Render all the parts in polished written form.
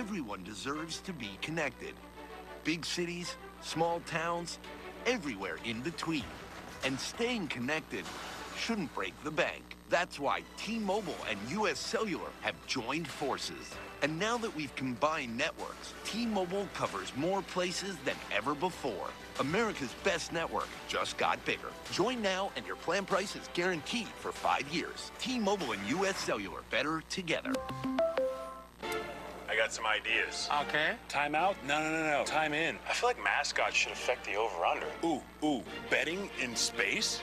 Everyone deserves to be connected. Big cities, small towns, everywhere in between. And staying connected shouldn't break the bank. That's why T-Mobile and U.S. Cellular have joined forces. And now that we've combined networks, T-Mobile covers more places than ever before. America's best network just got bigger. Join now and your plan price is guaranteed for 5 years. T-Mobile and U.S. Cellular, better together. I got some ideas. Okay. Time out? No. Time in. I feel like mascots should affect the over-under. Ooh. Betting in space?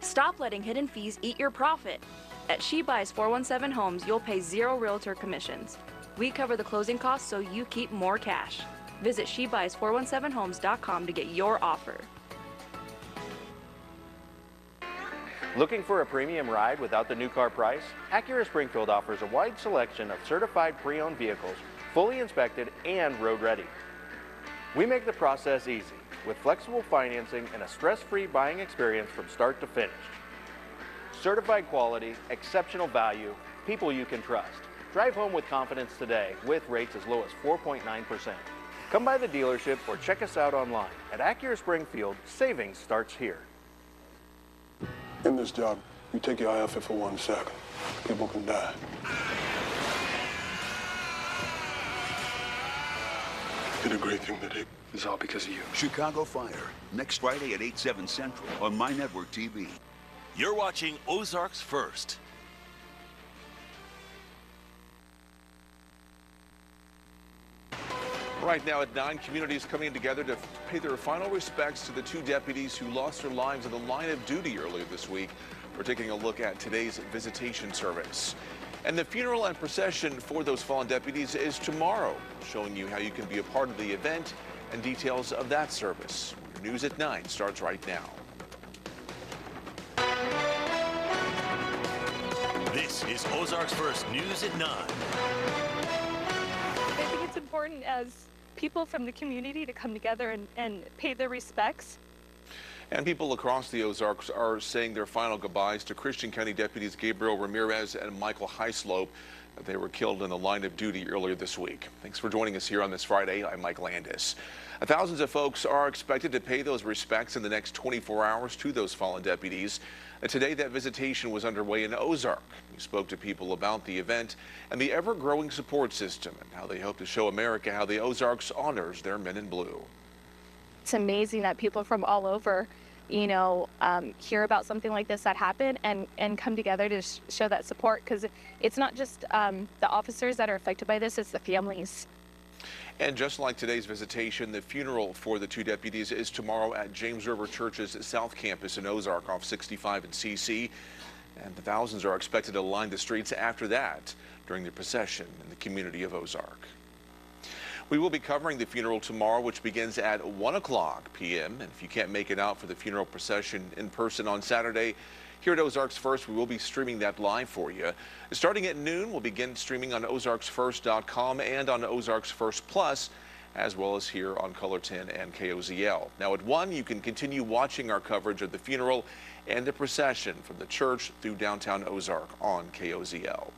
Stop letting hidden fees eat your profit. At She Buys 417 Homes, you'll pay 0 realtor commissions. We cover the closing costs so you keep more cash. Visit SheBuys417homes.com to get your offer. Looking for a premium ride without the new car price? Acura Springfield offers a wide selection of certified pre-owned vehicles, fully inspected and road ready. We make the process easy with flexible financing and a stress-free buying experience from start to finish. Certified quality, exceptional value, people you can trust. Drive home with confidence today with rates as low as 4.9%. Come by the dealership or check us out online. At Acura Springfield, savings starts here. In this job, you take your eye off it for 1 second. People can die. You did a great thing today. It's all because of you. Chicago Fire, next Friday at 8/7 Central on My Network TV. You're watching Ozarks First. Right now at 9, communities coming together to pay their final respects to the 2 deputies who lost their lives in the line of duty earlier this week. We're taking a look at today's visitation service. And the funeral and procession for those fallen deputies is tomorrow, showing you how you can be a part of the event and details of that service. Your news at 9 starts right now. This is Ozarks First News at 9. I think it's important as people from the community to come together and pay their respects. And people across the Ozarks are saying their final goodbyes to Christian County deputies Gabriel Ramirez and Michael Heislope. They were killed in the line of duty earlier this week. Thanks for joining us here on this Friday. I'm Mike Landis. Thousands of folks are expected to pay those respects in the next 24 hours to those fallen deputies. And today, that visitation was underway in Ozark. We spoke to people about the event and the ever-growing support system and how they hope to show America how the Ozarks honors their men in blue. It's amazing that people from all over, hear about something like this that happened and come together to show that support, because it's not just the officers that are affected by this, it's the families. And just like today's visitation, the funeral for the 2 deputies is tomorrow at James River Church's South Campus in Ozark off 65 and CC. And the thousands are expected to line the streets after that during the procession in the community of Ozark. We will be covering the funeral tomorrow, which begins at 1:00 p.m. And if you can't make it out for the funeral procession in person on Saturday, here at Ozarks First, we will be streaming that live for you. Starting at noon, we'll begin streaming on OzarksFirst.com and on Ozarks First Plus, as well as here on Color 10 and KOZL. Now at 1, you can continue watching our coverage of the funeral and the procession from the church through downtown Ozark on KOZL.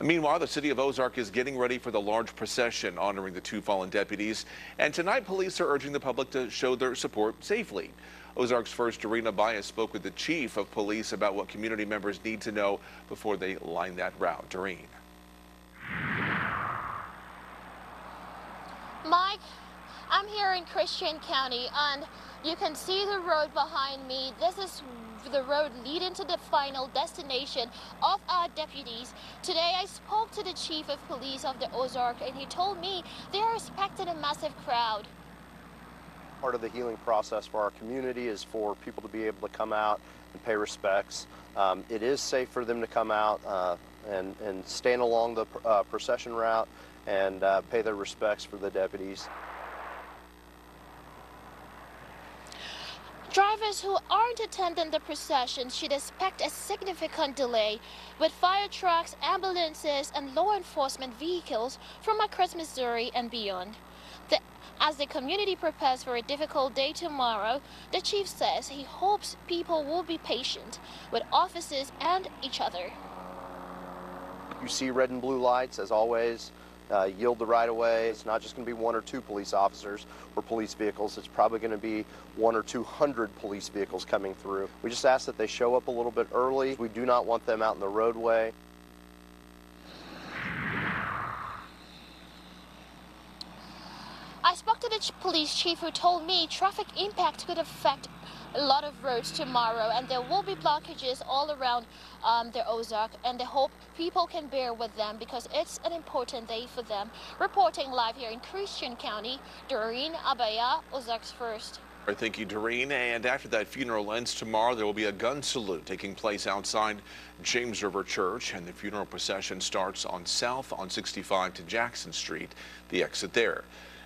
Meanwhile, the city of Ozark is getting ready for the large procession honoring the 2 fallen deputies. And tonight, police are urging the public to show their support safely. Ozark's First Dorena Baez spoke with the chief of police about what community members need to know before they line that route. Doreen. Mike, I'm here in Christian County, and you can see the road behind me. This is the road leading to the final destination of our deputies. Today I spoke to the chief of police of the Ozark, and he told me they are expecting a massive crowd. Part of the healing process for our community is for people to be able to come out and pay respects. It is safe for them to come out and stand along the procession route and pay their respects for the deputies. Drivers who aren't attending the procession should expect a significant delay, with fire trucks, ambulances, and law enforcement vehicles from across Missouri and beyond. As the community prepares for a difficult day tomorrow, the chief says he hopes people will be patient with officers and each other. You see red and blue lights, as always, yield the right of way. It's not just going to be 1 or 2 police officers or police vehicles. It's probably going to be 100 or 200 police vehicles coming through. We just ask that they show up a little bit early. We do not want them out in the roadway. I spoke to the police chief, who told me traffic impact could affect a lot of roads tomorrow, and there will be blockages all around the Ozark, and they hope people can bear with them because it's an important day for them. Reporting live here in Christian County, Doreen Abaya, Ozarks First. Thank you, Doreen. And after that funeral ends tomorrow, there will be a gun salute taking place outside James River Church, and the funeral procession starts on south on 65 to Jackson Street, the exit there.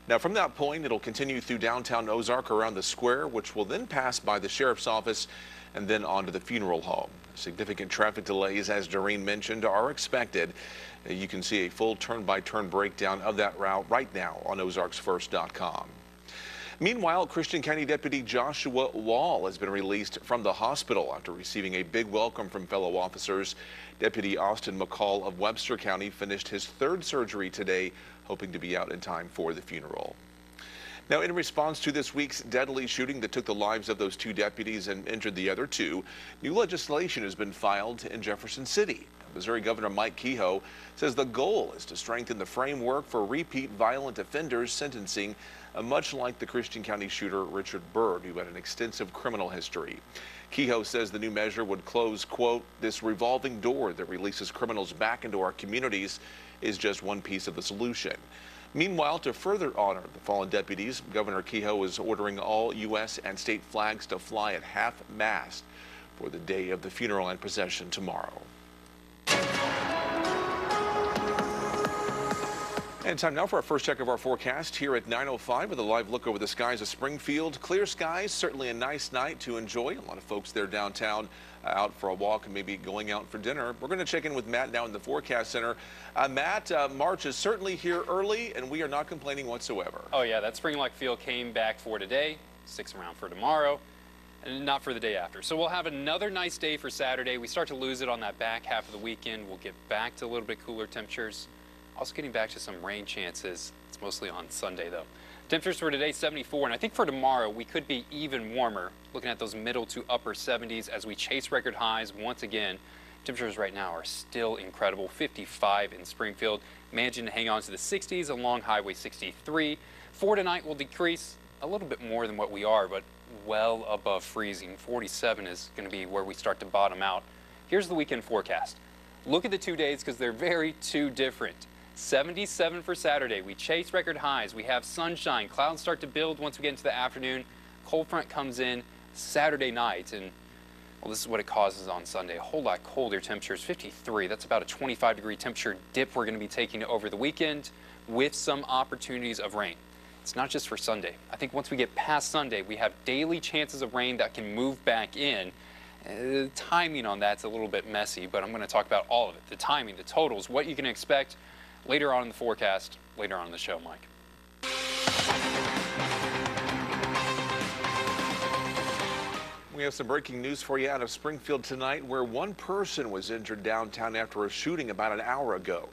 Now, from that point, it'll continue through downtown Ozark around the square, which will then pass by the sheriff's office and then on to the funeral home. Significant traffic delays, as Doreen mentioned, are expected. You can see a full turn-by-turn breakdown of that route right now on OzarksFirst.com. Meanwhile, Christian County Deputy Joshua Wall has been released from the hospital after receiving a big welcome from fellow officers. Deputy Austin McCall of Webster County finished his 3rd surgery today, hoping to be out in time for the funeral. Now, in response to this week's deadly shooting that took the lives of those 2 deputies and injured the other 2, new legislation has been filed in Jefferson City. Missouri Governor Mike Kehoe says the goal is to strengthen the framework for repeat violent offenders sentencing, much like the Christian County shooter Richard Byrd, who had an extensive criminal history. Kehoe says the new measure would close, quote, "this revolving door that releases criminals back into our communities is just one piece of the solution." Meanwhile, to further honor the fallen deputies, Governor Kehoe is ordering all U.S. and state flags to fly at half-mast for the day of the funeral and procession tomorrow. And time now for our first check of our forecast here at 9:05 with a live look over the skies of Springfield. Clear skies, certainly a nice night to enjoy. A lot of folks there downtown out for a walk and maybe going out for dinner. We're going to check in with Matt now in the Forecast Center. Matt, March is certainly here early, and we are not complaining whatsoever. Oh, yeah, that spring-like feel came back for today, sticks around for tomorrow, and not for the day after. So we'll have another nice day for Saturday. We start to lose it on that back half of the weekend. We'll get back to a little bit cooler temperatures. Also getting back to some rain chances. It's mostly on Sunday, though. Temperatures for today, 74, and I think for tomorrow, we could be even warmer, looking at those middle to upper 70s as we chase record highs once again. Temperatures right now are still incredible, 55 in Springfield, managing to hang on to the 60s along Highway 63. For tonight, will decrease a little bit more than what we are, but well above freezing. 47 is going to be where we start to bottom out. Here's the weekend forecast. Look at the 2 days because they're very too different. 77 for Saturday. We chase record highs. We have sunshine. Clouds start to build once we get into the afternoon. Cold front comes in Saturday night, and well, this is what it causes on Sunday. A whole lot colder temperatures, 53. That's about a 25-degree temperature dip we're going to be taking over the weekend with some opportunities of rain. It's not just for Sunday. I think once we get past Sunday, we have daily chances of rain that can move back in. The timing on that's a little bit messy, but I'm going to talk about all of it. The timing, the totals, what you can expect later on in the forecast, later on in the show, Mike. We have some breaking news for you out of Springfield tonight, where one person was injured downtown after a shooting about an hour ago.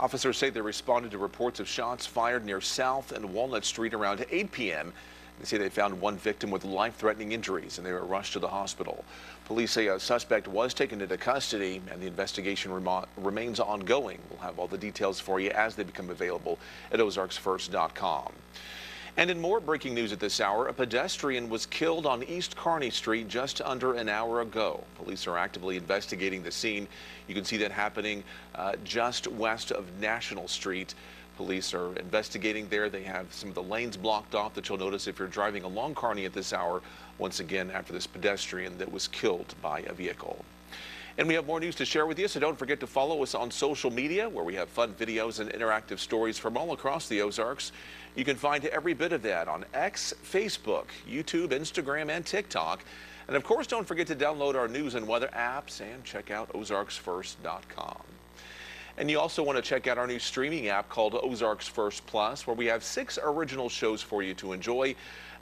Officers say they responded to reports of shots fired near South and Walnut Street around 8 p.m. They say they found one victim with life-threatening injuries, and they were rushed to the hospital. Police say a suspect was taken into custody, and the investigation remains ongoing. We'll have all the details for you as they become available at OzarksFirst.com. And in more breaking news at this hour, a pedestrian was killed on East Kearney Street just under an hour ago. Police are actively investigating the scene. You can see that happening just west of National Street. Police are investigating there. They have some of the lanes blocked off that you'll notice if you're driving along Kearney at this hour, once again after this pedestrian that was killed by a vehicle. And we have more news to share with you, so don't forget to follow us on social media, where we have fun videos and interactive stories from all across the Ozarks. You can find every bit of that on X, Facebook, YouTube, Instagram, and TikTok. And of course, don't forget to download our news and weather apps and check out OzarksFirst.com. And you also want to check out our new streaming app called Ozarks First Plus, where we have 6 original shows for you to enjoy.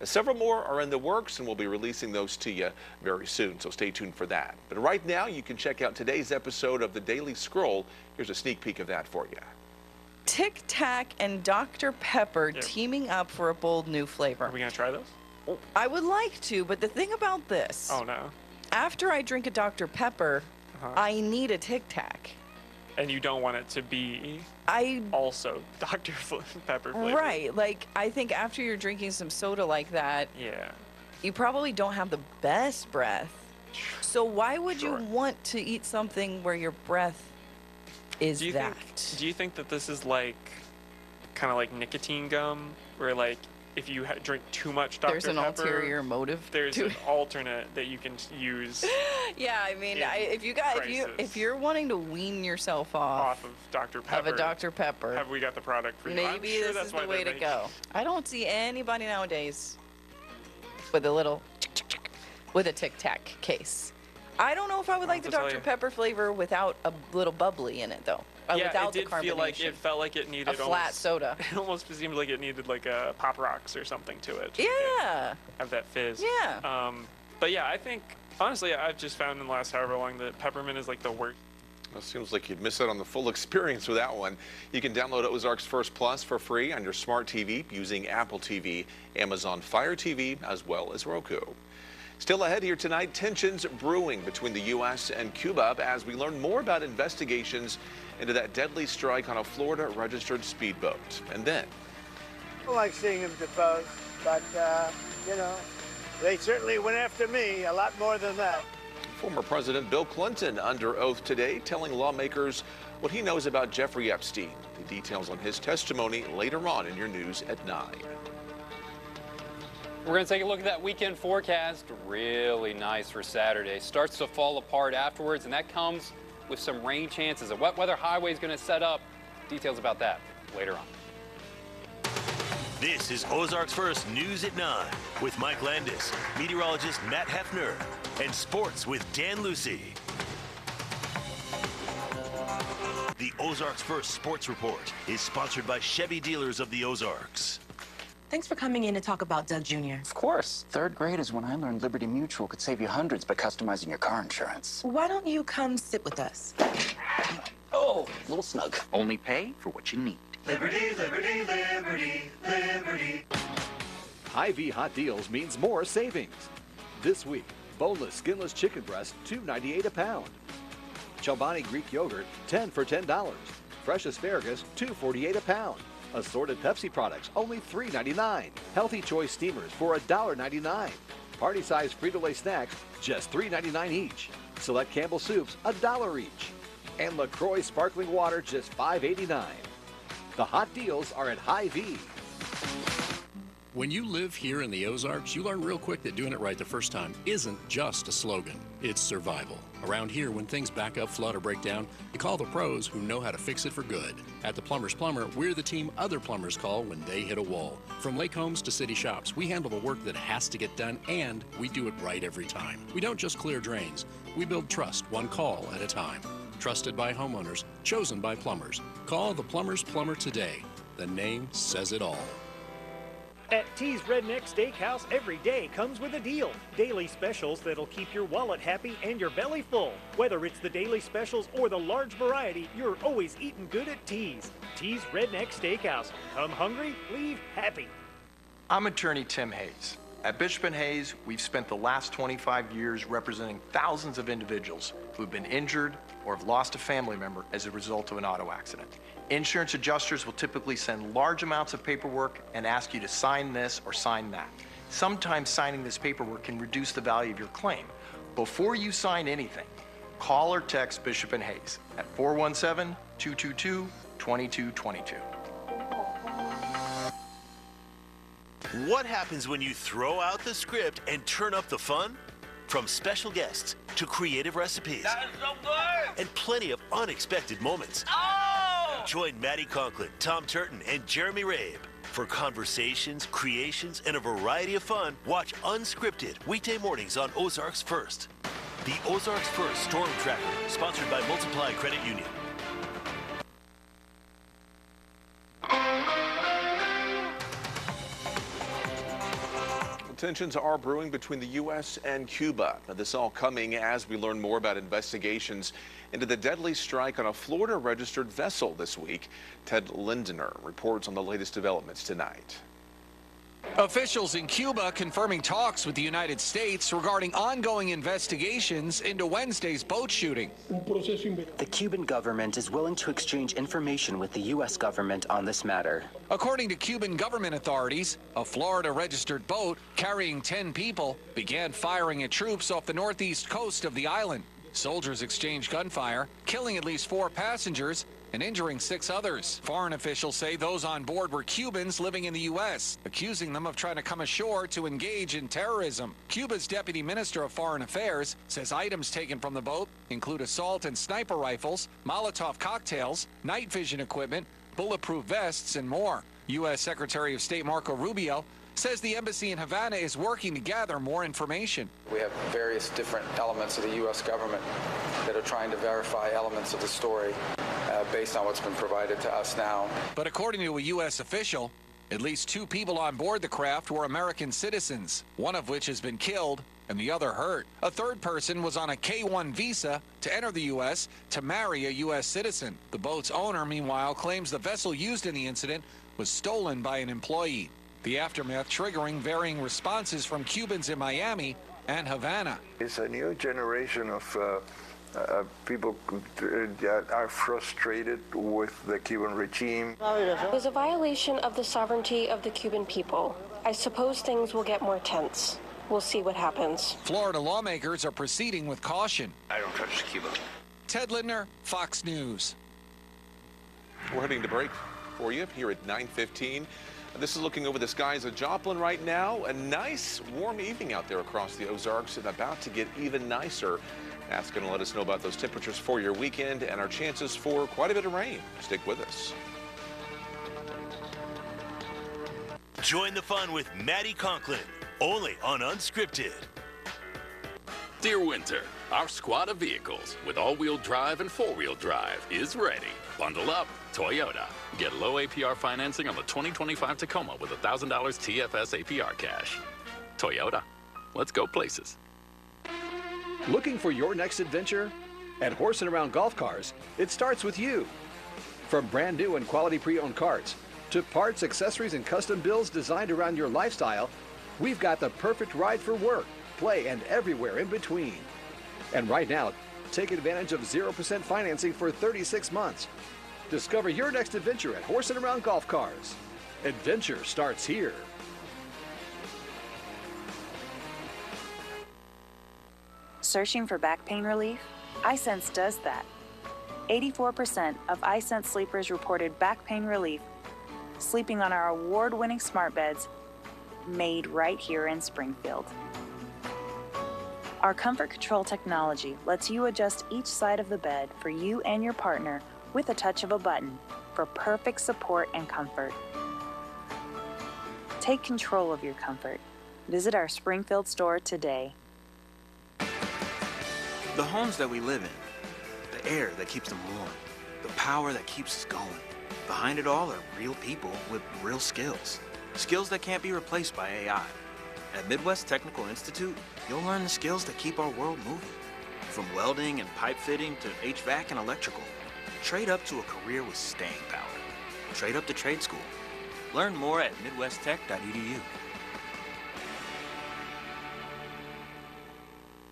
Several more are in the works, and we'll be releasing those to you very soon, so stay tuned for that. But right now, you can check out today's episode of the Daily Scroll. Here's a sneak peek of that for you. Tic Tac and Dr. Pepper teaming up for a bold new flavor. Are we going to try those? I would like to, but the thing about this... Oh, no. After I drink a Dr. Pepper, I need a Tic Tac. And you don't want it to be also Dr. Pepper flavor. Right. Like, I think after you're drinking some soda like that, you probably don't have the best breath. So why would you want to eat something where your breath is do you think that this is like kind of like nicotine gum, where like if you drink too much Dr. There's an Pepper, ulterior motive. There's an alternate that you can use. Yeah, I mean, if you're wanting to wean yourself off of Dr. Pepper, of a Dr. Pepper, have we got the product for you? Maybe this is the way to go. I don't see anybody nowadays with with a Tic Tac case. I don't know if I would like the Dr. Pepper flavor without a little bubbly in it, though. Yeah, without it did feel like it felt like it needed a flat soda. It almost seemed like it needed like a Pop Rocks or something to it. Yeah. Have that fizz. Yeah. But yeah, I think honestly, I've just found in the last however long that peppermint is like the worst. It seems like you'd miss out on the full experience with that one. You can download Ozarks First Plus for free on your smart TV using Apple TV, Amazon Fire TV, as well as Roku. Still ahead here tonight, tensions brewing between the U.S. and Cuba as we learn more about investigations into that deadly strike on a Florida-registered speedboat. And then... I like seeing him deposed, but, you know, they certainly went after me a lot more than that. Former President Bill Clinton under oath today, telling lawmakers what he knows about Jeffrey Epstein. The details on his testimony later on in your news at 9. We're going to take a look at that weekend forecast. Really nice for Saturday. Starts to fall apart afterwards, and that comes with some rain chances. A wet weather highway is going to set up. Details about that later on. This is Ozarks First News at 9 with Mike Landis, meteorologist Matt Hefner, and sports with Dan Lucy. The Ozarks First Sports Report is sponsored by Chevy Dealers of the Ozarks. Thanks for coming in to talk about Doug Jr. Of course. Third grade is when I learned Liberty Mutual could save you hundreds by customizing your car insurance. Why don't you come sit with us? Oh, a little snug. Only pay for what you need. Liberty, liberty, liberty, liberty. Hy-Vee Hot Deals means more savings. This week, boneless, skinless chicken breast, $2.98 a pound. Chobani Greek yogurt, 10 for $10. Fresh asparagus, $2.48 a pound. Assorted Pepsi products, only $3.99. Healthy Choice steamers for $1.99. Party-sized Frito-Lay snacks, just $3.99 each. Select Campbell soups, $1 each. And LaCroix sparkling water, just $5.89. The hot deals are at Hy-Vee. When you live here in the Ozarks, you learn real quick that doing it right the first time isn't just a slogan, it's survival. Around here, when things back up, flood, or break down, you call the pros who know how to fix it for good. At the Plumber's Plumber, we're the team other plumbers call when they hit a wall. From lake homes to city shops, we handle the work that has to get done, and we do it right every time. We don't just clear drains, we build trust one call at a time. Trusted by homeowners, chosen by plumbers. Call the Plumber's Plumber today. The name says it all. At T's Redneck Steakhouse, every day comes with a deal. Daily specials that'll keep your wallet happy and your belly full. Whether it's the daily specials or the large variety, you're always eating good at T's. T's Redneck Steakhouse. Come hungry, leave happy. I'm attorney Tim Hayes. At Bishop & Hayes, we've spent the last 25 years representing thousands of individuals who've been injured or have lost a family member as a result of an auto accident. Insurance adjusters will typically send large amounts of paperwork and ask you to sign this or sign that. Sometimes signing this paperwork can reduce the value of your claim. Before you sign anything, call or text Bishop & Hayes at 417-222-2222. What happens when you throw out the script and turn up the fun? From special guests to creative recipes. That is so good! And plenty of unexpected moments. Oh! Join Maddie Conklin, Tom Turton, and Jeremy Rabe for conversations, creations, and a variety of fun. Watch Unscripted weekday mornings on Ozarks First. The Ozarks First Storm Tracker, sponsored by Multiply Credit Union. Tensions are brewing between the U.S. and Cuba. Now, this all coming as we learn more about investigations into the deadly strike on a Florida-registered vessel this week. Ted Lindener reports on the latest developments tonight. Officials in Cuba confirming talks with the United States regarding ongoing investigations into Wednesday's boat shooting. The Cuban government is willing to exchange information with the U.S. government on this matter. According to Cuban government authorities, a Florida-registered boat carrying 10 people began firing at troops off the northeast coast of the island. Soldiers exchanged gunfire, killing at least 4 passengers and injuring 6 others. Foreign officials say those on board were Cubans living in the U.S., accusing them of trying to come ashore to engage in terrorism. Cuba's Deputy Minister of Foreign Affairs says items taken from the boat include assault and sniper rifles, Molotov cocktails, night vision equipment, bulletproof vests, and more. U.S. Secretary of State Marco Rubio says the embassy in Havana is working to gather more information. We have various different elements of the U.S. government that are trying to verify elements of the story based on what's been provided to us now. But according to a U.S. official, at least 2 people on board the craft were American citizens, one of which has been killed and the other hurt. A third person was on a K-1 visa to enter the U.S. to marry a U.S. citizen. The boat's owner, meanwhile, claims the vessel used in the incident was stolen by an employee. The aftermath triggering varying responses from Cubans in Miami and Havana. It's a new generation of people that are frustrated with the Cuban regime. It was a violation of the sovereignty of the Cuban people. I suppose things will get more tense. We'll see what happens. Florida lawmakers are proceeding with caution. I don't trust Cuba. Ted Lindner, Fox News. We're heading to break for you here at 9:15. This is looking over the skies of Joplin right now. A nice warm evening out there across the Ozarks and about to get even nicer. That's going to let us know about those temperatures for your weekend and our chances for quite a bit of rain. Stick with us. Join the fun with Maddie Conklin, only on Unscripted. Dear Winter, our squad of vehicles with all-wheel drive and four-wheel drive is ready. Bundle up, Toyota. Get low APR financing on the 2025 Tacoma with $1,000 TFS APR cash. Toyota, let's go places. Looking for your next adventure? At Horse & Around Golf Cars, it starts with you. From brand new and quality pre-owned carts to parts, accessories, and custom builds designed around your lifestyle, we've got the perfect ride for work, play, and everywhere in between. And right now, take advantage of 0% financing for 36 months. Discover your next adventure at Horse & Around Golf Cars. Adventure starts here. Searching for back pain relief? iSense does that. 84% of iSense sleepers reported back pain relief sleeping on our award-winning smart beds made right here in Springfield. Our Comfort Control technology lets you adjust each side of the bed for you and your partner with a touch of a button for perfect support and comfort. Take control of your comfort. Visit our Springfield store today. The homes that we live in, the air that keeps them warm, the power that keeps us going. Behind it all are real people with real skills. Skills that can't be replaced by AI. At Midwest Technical Institute, you'll learn the skills that keep our world moving. From welding and pipe fitting to HVAC and electrical. Trade up to a career with staying power. Trade up to trade school. Learn more at midwesttech.edu.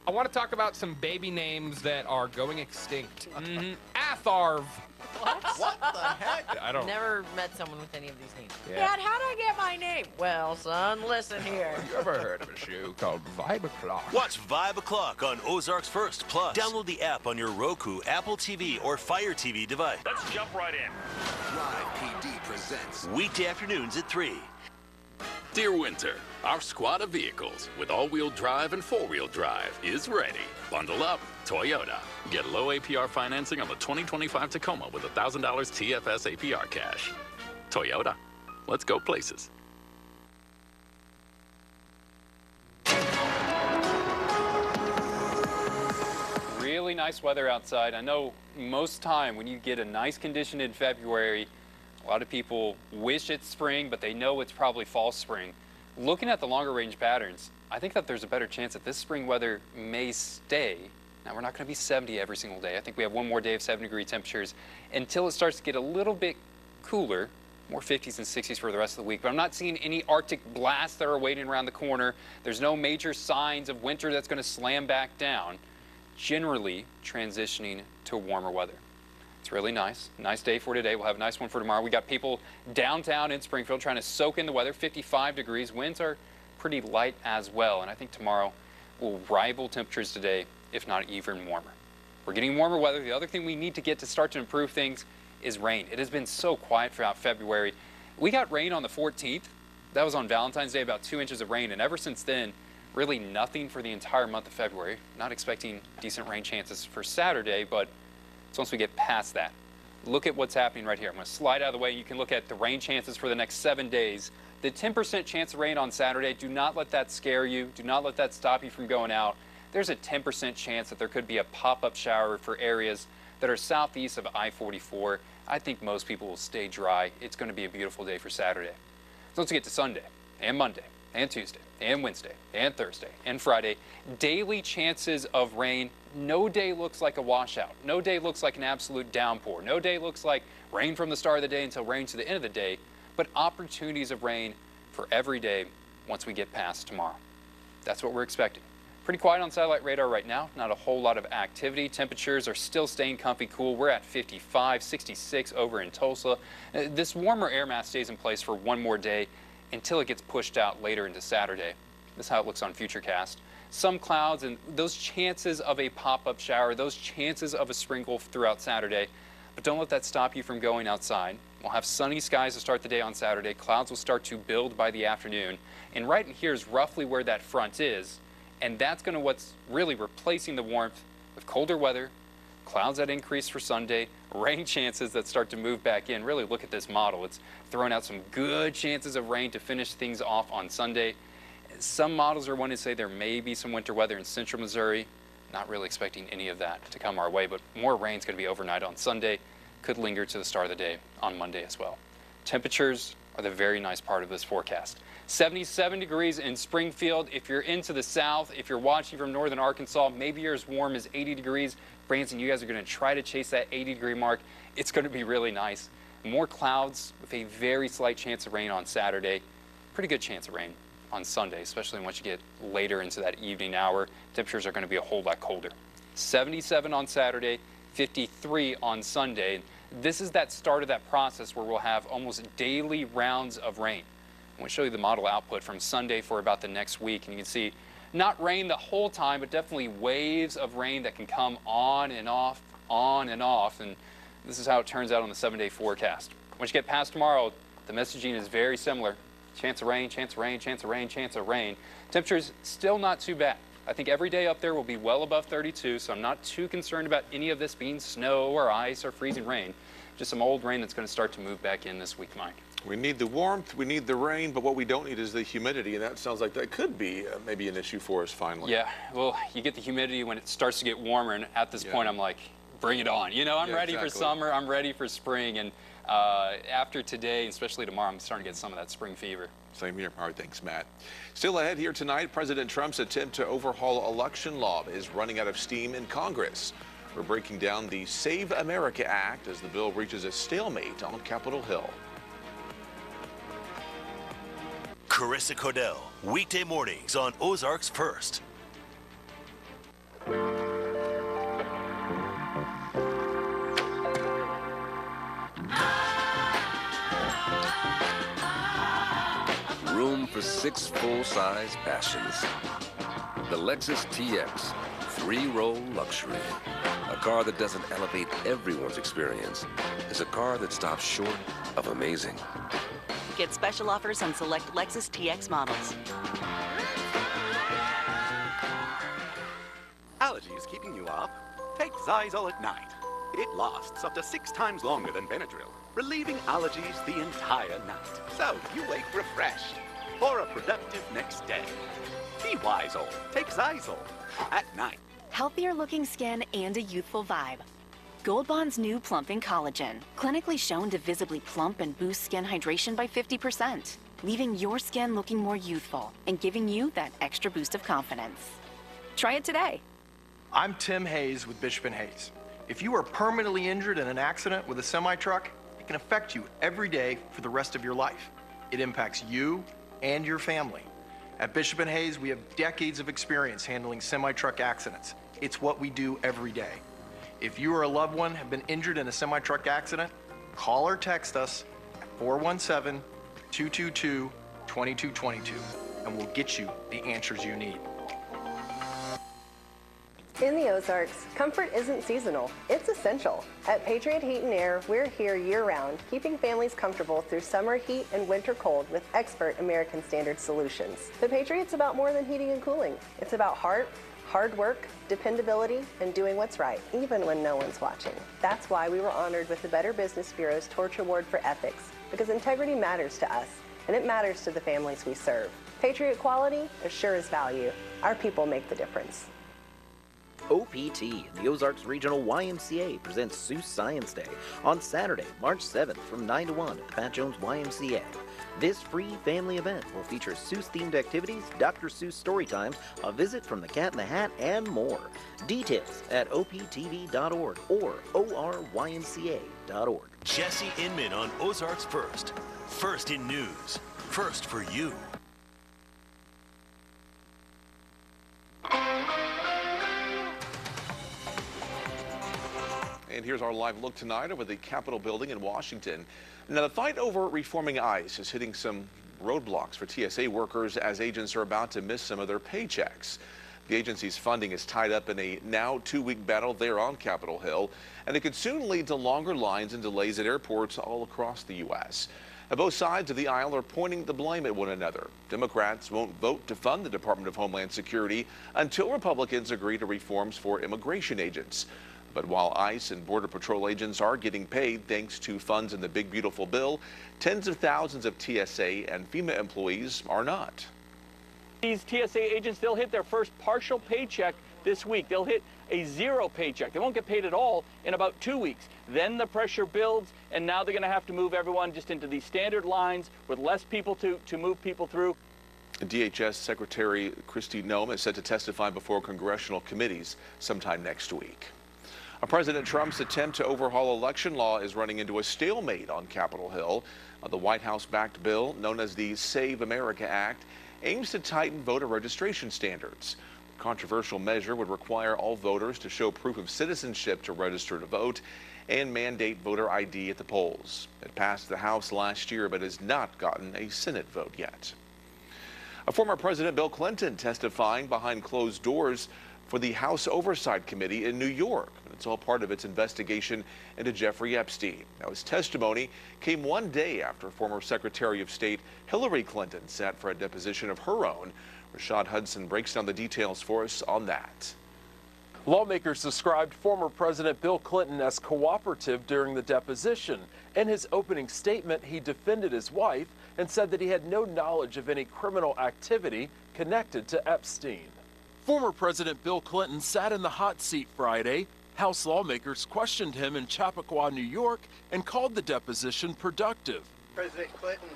I want to talk about some baby names that are going extinct. Atharv. What the heck? I don't. Never met someone with any of these names. Yeah. Dad, how'd I get my name? Well, son, listen here. You ever heard of a show called Vibe O'Clock? Watch 5 o'clock on Ozarks First Plus. Download the app on your Roku, Apple TV, or Fire TV device. Let's jump right in. Live PD presents Weekday afternoons at 3. Dear Winter, our squad of vehicles with all-wheel drive and four-wheel drive is ready. Bundle up, Toyota. Get low APR financing on the 2025 Tacoma with $1,000 TFS APR cash. Toyota, let's go places. Really nice weather outside. I know most time when you get a nice condition in February, a lot of people wish it's spring, but they know it's probably fall spring. looking at the longer range patterns, I think that there's a better chance that this spring weather may stay. Now, we're not going to be 70 every single day. I think we have one more day of 70-degree temperatures until it starts to get a little bit cooler, more 50s and 60s for the rest of the week. But I'm not seeing any Arctic blasts that are waiting around the corner. There's no major signs of winter that's going to slam back down. Generally transitioning to warmer weather. It's really nice. Nice day for today. We'll have a nice one for tomorrow. We got people downtown in Springfield trying to soak in the weather. 55 degrees. Winds are pretty light as well. And I think tomorrow will rival temperatures today, if not even warmer. We're getting warmer weather. The other thing we need to get to start to improve things is rain. It has been so quiet throughout February. We got rain on the 14th. That was on Valentine's Day, about 2 inches of rain. And ever since then, really nothing for the entire month of February. Not expecting decent rain chances for Saturday, but it's once we get past that. Look at what's happening right here. I'm going to slide out of the way. You can look at the rain chances for the next 7 days. The 10% chance of rain on Saturday, do not let that scare you. Do not let that stop you from going out. There's a 10% chance that there could be a pop-up shower for areas that are southeast of I-44. I think most people will stay dry. It's going to be a beautiful day for Saturday. So let's get to Sunday and Monday and Tuesday and Wednesday and Thursday and Friday. Daily chances of rain. No day looks like a washout. No day looks like an absolute downpour. No day looks like rain from the start of the day until rain to the end of the day. But opportunities of rain for every day once we get past tomorrow. That's what we're expecting. Pretty quiet on satellite radar right now. Not a whole lot of activity. Temperatures are still staying comfy cool. We're at 55, 66 over in Tulsa. This warmer air mass stays in place for one more day until it gets pushed out later into Saturday. This is how it looks on Futurecast. Some clouds and those chances of a pop-up shower, those chances of a sprinkle throughout Saturday. But don't let that stop you from going outside. We'll have sunny skies to start the day on Saturday. Clouds will start to build by the afternoon. And right in here is roughly where that front is. And that's going to what's really replacing the warmth with colder weather, clouds that increase for Sunday, rain chances that start to move back in. Really look at this model. It's throwing out some good chances of rain to finish things off on Sunday. Some models are wanting to say there may be some winter weather in central Missouri. Not really expecting any of that to come our way, but more rain is going to be overnight on Sunday. Could linger to the start of the day on Monday as well. Temperatures are the very nice part of this forecast. 77 degrees in Springfield. If you're into the south, if you're watching from northern Arkansas, maybe you're as warm as 80 degrees. Branson, you guys are going to try to chase that 80-degree mark. It's going to be really nice. More clouds with a very slight chance of rain on Saturday. Pretty good chance of rain on Sunday, especially once you get later into that evening hour. Temperatures are going to be a whole lot colder. 77 on Saturday, 53 on Sunday. This is that start of that process where we'll have almost daily rounds of rain. I'm going to show you the model output from Sunday for about the next week, and you can see not rain the whole time, but definitely waves of rain that can come on and off, and this is how it turns out on the 7-day forecast. Once you get past tomorrow, the messaging is very similar. Chance of rain, chance of rain, chance of rain, chance of rain. Temperatures still not too bad. I think every day up there will be well above 32, so I'm not too concerned about any of this being snow or ice or freezing rain. Just some old rain that's going to start to move back in this week, Mike. We need the warmth, we need the rain, but what we don't need is the humidity, and that sounds like that could be maybe an issue for us finally. Yeah, well, you get the humidity when it starts to get warmer, and at this point I'm like, bring it on. You know, I'm ready for summer, I'm ready for spring, and after today, especially tomorrow, I'm starting to get some of that spring fever. Same here. All right, thanks, Matt. Still ahead here tonight, President Trump's attempt to overhaul election law is running out of steam in Congress. We're breaking down the Save America Act as the bill reaches a stalemate on Capitol Hill. Carissa Cordell, weekday mornings on Ozarks First. Room for 6 full-size passions. The Lexus TX, 3-row luxury. A car that doesn't elevate everyone's experience. It's a car that stops short of amazing. Get special offers on select Lexus TX models. Allergies keeping you up? Take Zyzol at night. It lasts up to 6 times longer than Benadryl, relieving allergies the entire night. So you wake refreshed for a productive next day. Be wise, old. Take Zyzol at night. Healthier looking skin and a youthful vibe. Gold Bond's new plumping collagen, clinically shown to visibly plump and boost skin hydration by 50%. leaving your skin looking more youthful and giving you that extra boost of confidence. Try it today. I'm Tim Hayes with Bishop & Hayes. If you are permanently injured in an accident with a semi-truck, it can affect you every day for the rest of your life. It impacts you and your family. At Bishop & Hayes, we have decades of experience handling semi-truck accidents. It's what we do every day. If you or a loved one have been injured in a semi-truck accident, call or text us at 417-222-2222, and we'll get you the answers you need. In the Ozarks, comfort isn't seasonal, it's essential. At Patriot Heat and Air, we're here year-round, keeping families comfortable through summer heat and winter cold with expert American Standard solutions. The Patriot's about more than heating and cooling. It's about heart, hard work, dependability, and doing what's right, even when no one's watching. That's why we were honored with the Better Business Bureau's Torch Award for Ethics, because integrity matters to us, and it matters to the families we serve. Patriot quality assures value. Our people make the difference. OPT, the Ozarks Regional YMCA, presents Seuss Science Day on Saturday, March 7th from 9 to 1 at the Pat Jones YMCA. This free family event will feature Seuss-themed activities, Dr. Seuss story times, a visit from the Cat in the Hat, and more. Details at optv.org or orymca.org. Jesse Inman on Ozarks First. First in news. First for you. And here's our live look tonight over the Capitol building in Washington. Now, the fight over reforming ICE is hitting some roadblocks for TSA workers as agents are about to miss some of their paychecks. The agency's funding is tied up in a now 2-week battle there on Capitol Hill, and it could soon lead to longer lines and delays at airports all across the U.S. Now, both sides of the aisle are pointing the blame at one another. Democrats won't vote to fund the Department of Homeland Security until Republicans agree to reforms for immigration agents. But while ICE and Border Patrol agents are getting paid thanks to funds in the Big Beautiful Bill, tens of thousands of TSA and FEMA employees are not. These TSA agents, they'll hit their first partial paycheck this week. They'll hit a zero paycheck. They won't get paid at all in about 2 weeks. Then the pressure builds, and now they're going to have to move everyone just into these standard lines with less people to move people through. DHS Secretary Kristi Noem is set to testify before congressional committees sometime next week. President Trump's attempt to overhaul election law is running into a stalemate on Capitol Hill. The White House-backed bill, known as the Save America Act, aims to tighten voter registration standards. The controversial measure would require all voters to show proof of citizenship to register to vote and mandate voter ID at the polls. It passed the House last year but has not gotten a Senate vote yet. Former President Bill Clinton testifying behind closed doors for the House Oversight Committee in New York. It's all part of its investigation into Jeffrey Epstein. Now, his testimony came one day after former Secretary of State Hillary Clinton sat for a deposition of her own. Rashad Hudson breaks down the details for us on that. Lawmakers described former President Bill Clinton as cooperative during the deposition. In his opening statement, he defended his wife and said that he had no knowledge of any criminal activity connected to Epstein. Former President Bill Clinton sat in the hot seat Friday. House lawmakers questioned him in Chappaqua, New York, and called the deposition productive. President Clinton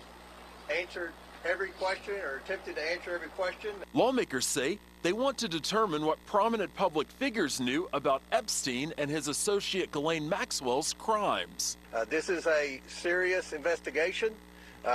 answered every question or attempted to answer every question. Lawmakers say they want to determine what prominent public figures knew about Epstein and his associate Ghislaine Maxwell's crimes. This is a serious investigation.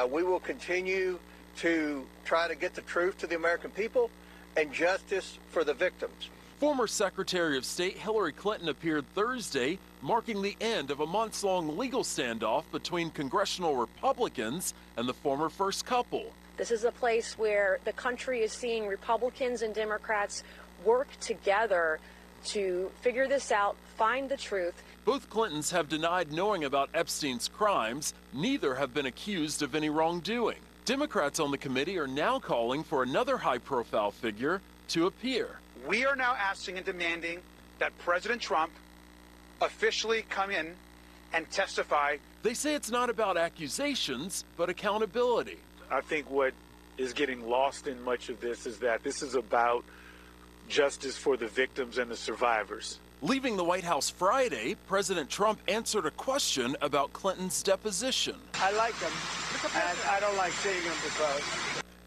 We will continue to try to get the truth to the American people and justice for the victims. Former Secretary of State Hillary Clinton appeared Thursday, marking the end of a months-long legal standoff between congressional Republicans and the former first couple. This is a place where the country is seeing Republicans and Democrats work together to figure this out, find the truth. Both Clintons have denied knowing about Epstein's crimes. Neither have been accused of any wrongdoing. Democrats on the committee are now calling for another high-profile figure to appear. We are now asking and demanding that President Trump officially come in and testify. They say it's not about accusations, but accountability. I think what is getting lost in much of this is that this is about justice for the victims and the survivors. Leaving the White House Friday, President Trump answered a question about Clinton's deposition. I like him. and I don't like seeing them because...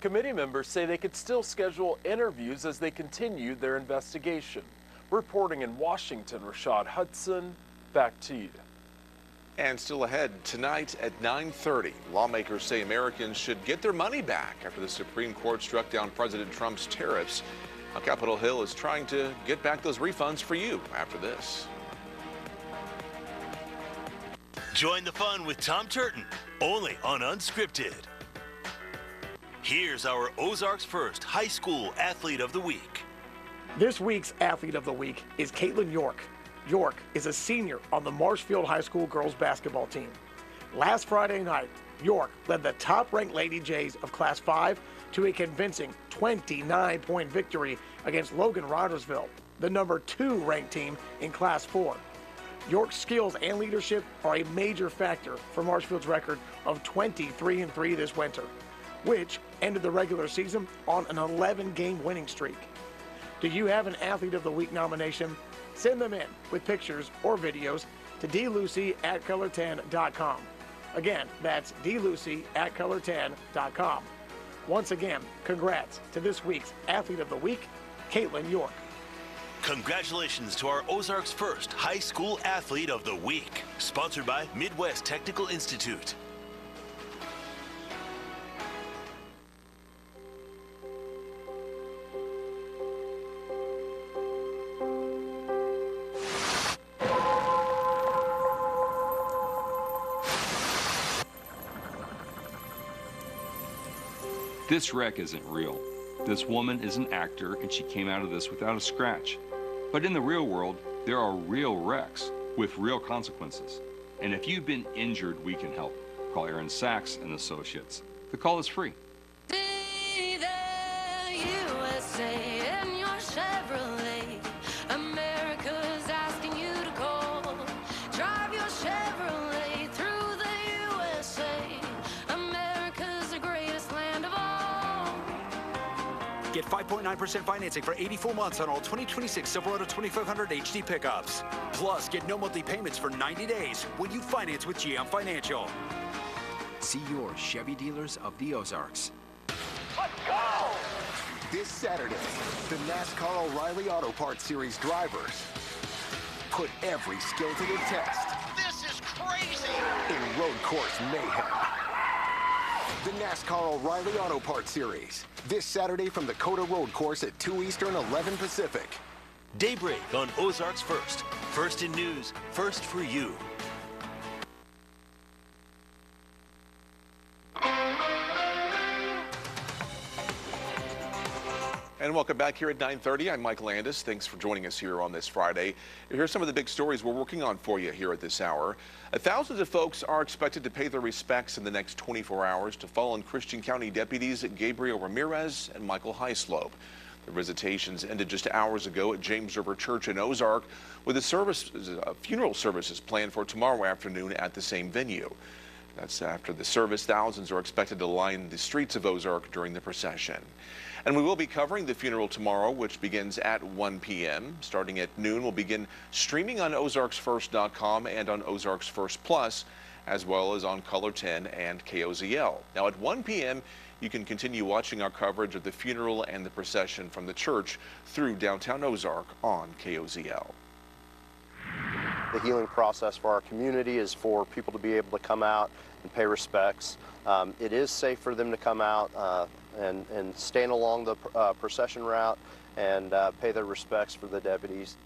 Committee members say they could still schedule interviews as they continue their investigation. Reporting in Washington, Rashad Hudson, back to you. And still ahead, tonight at 9:30, lawmakers say Americans should get their money back after the Supreme Court struck down President Trump's tariffs. Now, Capitol Hill is trying to get back those refunds for you after this. Join the fun with Tom Turton, only on Unscripted. Here's our Ozarks First High School Athlete of the Week. This week's Athlete of the Week is Caitlin York. York is a senior on the Marshfield High School girls basketball team. Last Friday night, York led the top-ranked Lady Jays of Class 5 to a convincing 29-point victory against Logan Rogersville, the number 2 ranked team in Class 4. York's skills and leadership are a major factor for Marshfield's record of 23-3 this winter, which ended the regular season on an 11-game winning streak. Do you have an Athlete of the Week nomination? Send them in with pictures or videos to dlucy@color10.com. Again, that's dlucy@color10.com. Once again, congrats to this week's Athlete of the Week, Caitlin York. Congratulations to our Ozarks First High School Athlete of the Week, sponsored by Midwest Technical Institute. This wreck isn't real. This woman is an actor and she came out of this without a scratch. But in the real world, there are real wrecks with real consequences. And if you've been injured, we can help. Call Aaron Sachs and Associates. The call is free. Get 5.9% financing for 84 months on all 2026 Silverado 2500 HD pickups. Plus, get no monthly payments for 90 days when you finance with GM Financial. See your Chevy dealers of the Ozarks. Let's go! This Saturday, the NASCAR O'Reilly Auto Parts Series drivers put every skill to the test. This is crazy! In road course mayhem. The NASCAR O'Reilly Auto Parts Series. This Saturday from the Coda Road Course at 2 Eastern, 11 Pacific. Daybreak on Ozarks First. First in news, first for you. And welcome back here at 9:30. I'm Mike Landis. Thanks for joining us here on this Friday. Here's some of the big stories we're working on for you here at this hour. Thousands of folks are expected to pay their respects in the next 24 hours to fallen Christian County deputies Gabriel Ramirez and Michael Highslope. Their visitations ended just hours ago at James River Church in Ozark, with a funeral services planned for tomorrow afternoon at the same venue. That's after the service, thousands are expected to line the streets of Ozark during the procession. And we will be covering the funeral tomorrow, which begins at 1 p.m. Starting at noon, we'll begin streaming on OzarksFirst.com and on Ozarks First Plus, as well as on Color 10 and KOZL. Now at 1 p.m., you can continue watching our coverage of the funeral and the procession from the church through downtown Ozark on KOZL. The healing process for our community is for people to be able to come out and pay respects. It is safe for them to come out and stand along the procession route and pay their respects for the deputies.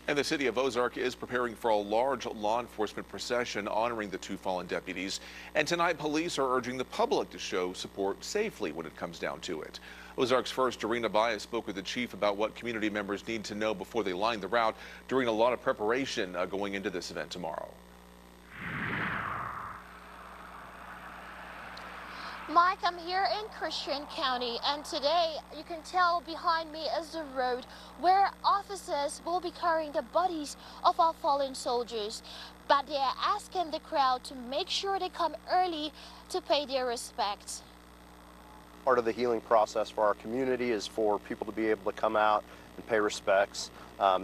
And the city of Ozark is preparing for a large law enforcement procession honoring the 2 fallen deputies. And tonight, police are urging the public to show support safely when it comes down to it. Ozark's First, Dorena Baez spoke with the chief about what community members need to know before they line the route during a lot of preparation going into this event tomorrow. Mike, I'm here in Christian County, and today you can tell behind me is the road where officers will be carrying the bodies of our fallen soldiers. But they are asking the crowd to make sure they come early to pay their respects. Part of the healing process for our community is for people to be able to come out and pay respects.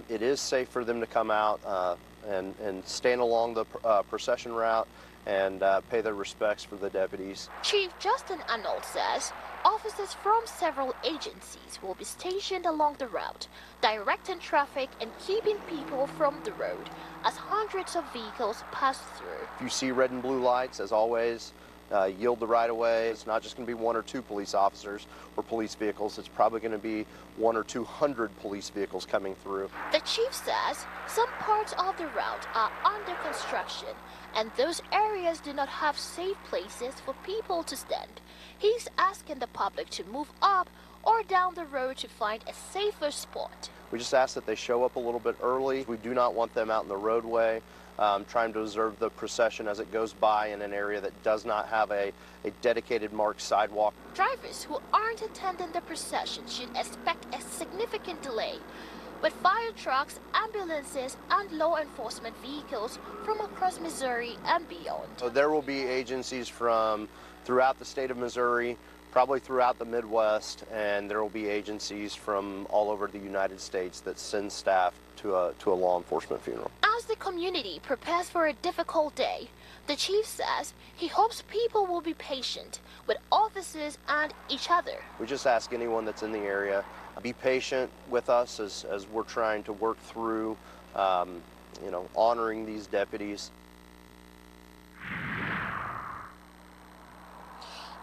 It is safe for them to come out and stand along the procession route and pay their respects for the deputies. Chief Justin Arnold says officers from several agencies will be stationed along the route, directing traffic and keeping people from the road as hundreds of vehicles pass through. If you see red and blue lights, as always, yield the right of way. It's not just going to be 1 or 2 police officers or police vehicles. It's probably going to be 100 or 200 police vehicles coming through. The chief says some parts of the route are under construction and those areas do not have safe places for people to stand. He's asking the public to move up or down the road to find a safer spot. We just ask that they show up a little bit early. We do not want them out in the roadway trying to observe the procession as it goes by in an area that does not have a dedicated marked sidewalk. Drivers who aren't attending the procession should expect a significant delay, with fire trucks, ambulances, and law enforcement vehicles from across Missouri and beyond. So there will be agencies from throughout the state of Missouri, probably throughout the Midwest, and there will be agencies from all over the United States that send staff to a law enforcement funeral. As the community prepares for a difficult day, the chief says he hopes people will be patient with officers and each other. We just ask anyone that's in the area, be patient with us as we're trying to work through, honoring these deputies.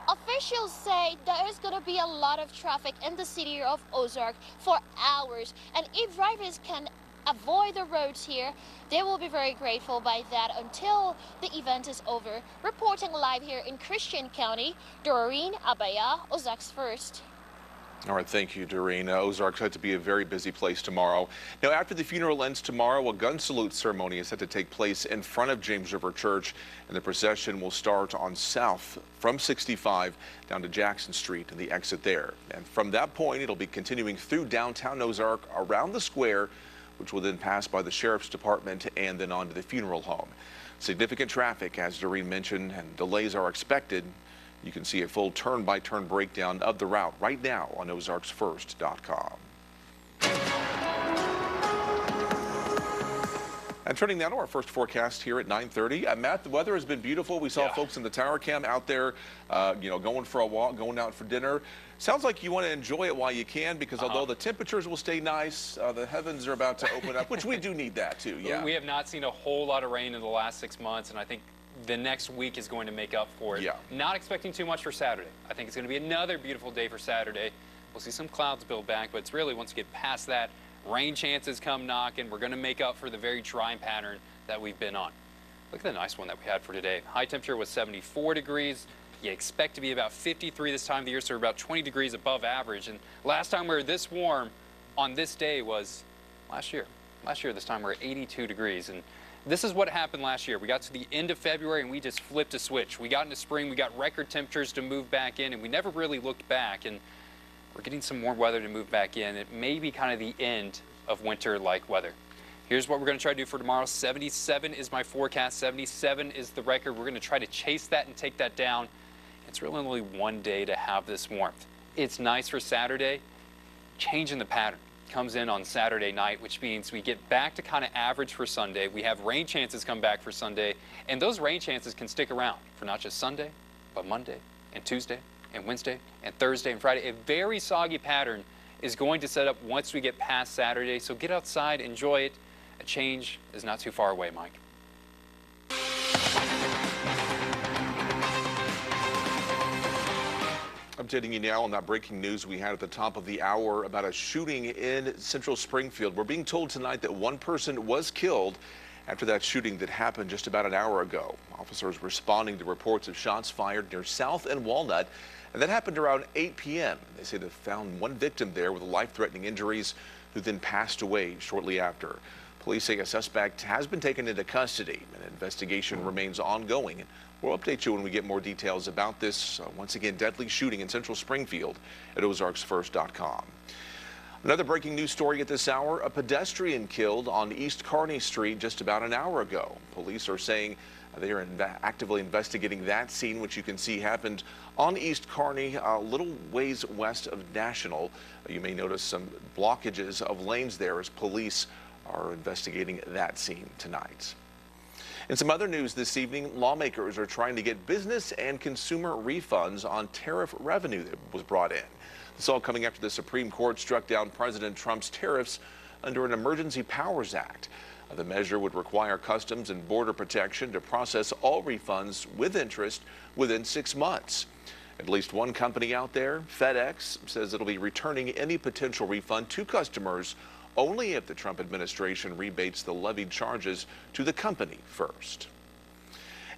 Officials say there is going to be a lot of traffic in the city of Ozark for hours, and if drivers can avoid the roads here, they will be very grateful by that until the event is over. Reporting live here in Christian County, Doreen Abaya, Ozarks First. All right, thank you, Doreen. Ozarks set to be a very busy place tomorrow. Now, after the funeral ends tomorrow, a gun salute ceremony is set to take place in front of James River Church, and the procession will start on south from 65 down to Jackson Street and the exit there. And from that point, it'll be continuing through downtown Ozark around the square, which will then pass by the Sheriff's Department and then on to the funeral home. Significant traffic, as Doreen mentioned, and delays are expected. You can see a full turn-by-turn breakdown of the route right now on OzarksFirst.com. And turning now to our first forecast here at 9:30. Matt, the weather has been beautiful. We saw folks in the tower cam out there, going for a walk, going out for dinner. Sounds like you want to enjoy it while you can, because although the temperatures will stay nice, the heavens are about to open up, which we do need that too. Yeah. We have not seen a whole lot of rain in the last 6 months, and I think the next week is going to make up for it. Yeah. Not expecting too much for Saturday. I think it's going to be another beautiful day for Saturday. We'll see some clouds build back, but it's really, once you get past that, rain chances come knocking. We're going to make up for the very dry pattern that we've been on. Look at the nice one that we had for today. High temperature was 74 degrees. You expect to be about 53 this time of the year, so we're about 20 degrees above average. And last time we were this warm on this day was last year. Last year this time we were 82 degrees. And this is what happened last year. We got to the end of February and we just flipped a switch. We got into spring, we got record temperatures to move back in, and we never really looked back. And we're getting some warm weather to move back in. It may be kind of the end of winter-like weather. Here's what we're going to try to do for tomorrow. 77 is my forecast. 77 is the record. We're going to try to chase that and take that down. It's really only one day to have this warmth. It's nice for Saturday. Changing the pattern comes in on Saturday night, which means we get back to kind of average for Sunday. We have rain chances come back for Sunday, and those rain chances can stick around for not just Sunday, but Monday and Tuesday and Wednesday and Thursday and Friday. A very soggy pattern is going to set up once we get past Saturday, so get outside, enjoy it. A change is not too far away, Mike. Updating you now on that breaking news we had at the top of the hour about a shooting in Central Springfield. We're being told tonight that one person was killed after that shooting that happened just about an hour ago. Officers responding to reports of shots fired near South and Walnut, and that happened around 8 p.m. They say they found one victim there with life-threatening injuries who then passed away shortly after. Police say a suspect has been taken into custody. An investigation remains ongoing. We'll update you when we get more details about this, once again, deadly shooting in Central Springfield at OzarksFirst.com. Another breaking news story at this hour, a pedestrian killed on East Kearney Street just about an hour ago. Police are saying they are actively investigating that scene, which you can see happened on East Kearney, a little ways west of National. You may notice some blockages of lanes there as police are investigating that scene tonight. In some other news this evening, lawmakers are trying to get business and consumer refunds on tariff revenue that was brought in. This all coming after the Supreme Court struck down President Trump's tariffs under an Emergency Powers Act. The measure would require Customs and Border Protection to process all refunds with interest within 6 months. At least one company out there, FedEx, says it'll be returning any potential refund to customers only if the Trump administration rebates the levied charges to the company first.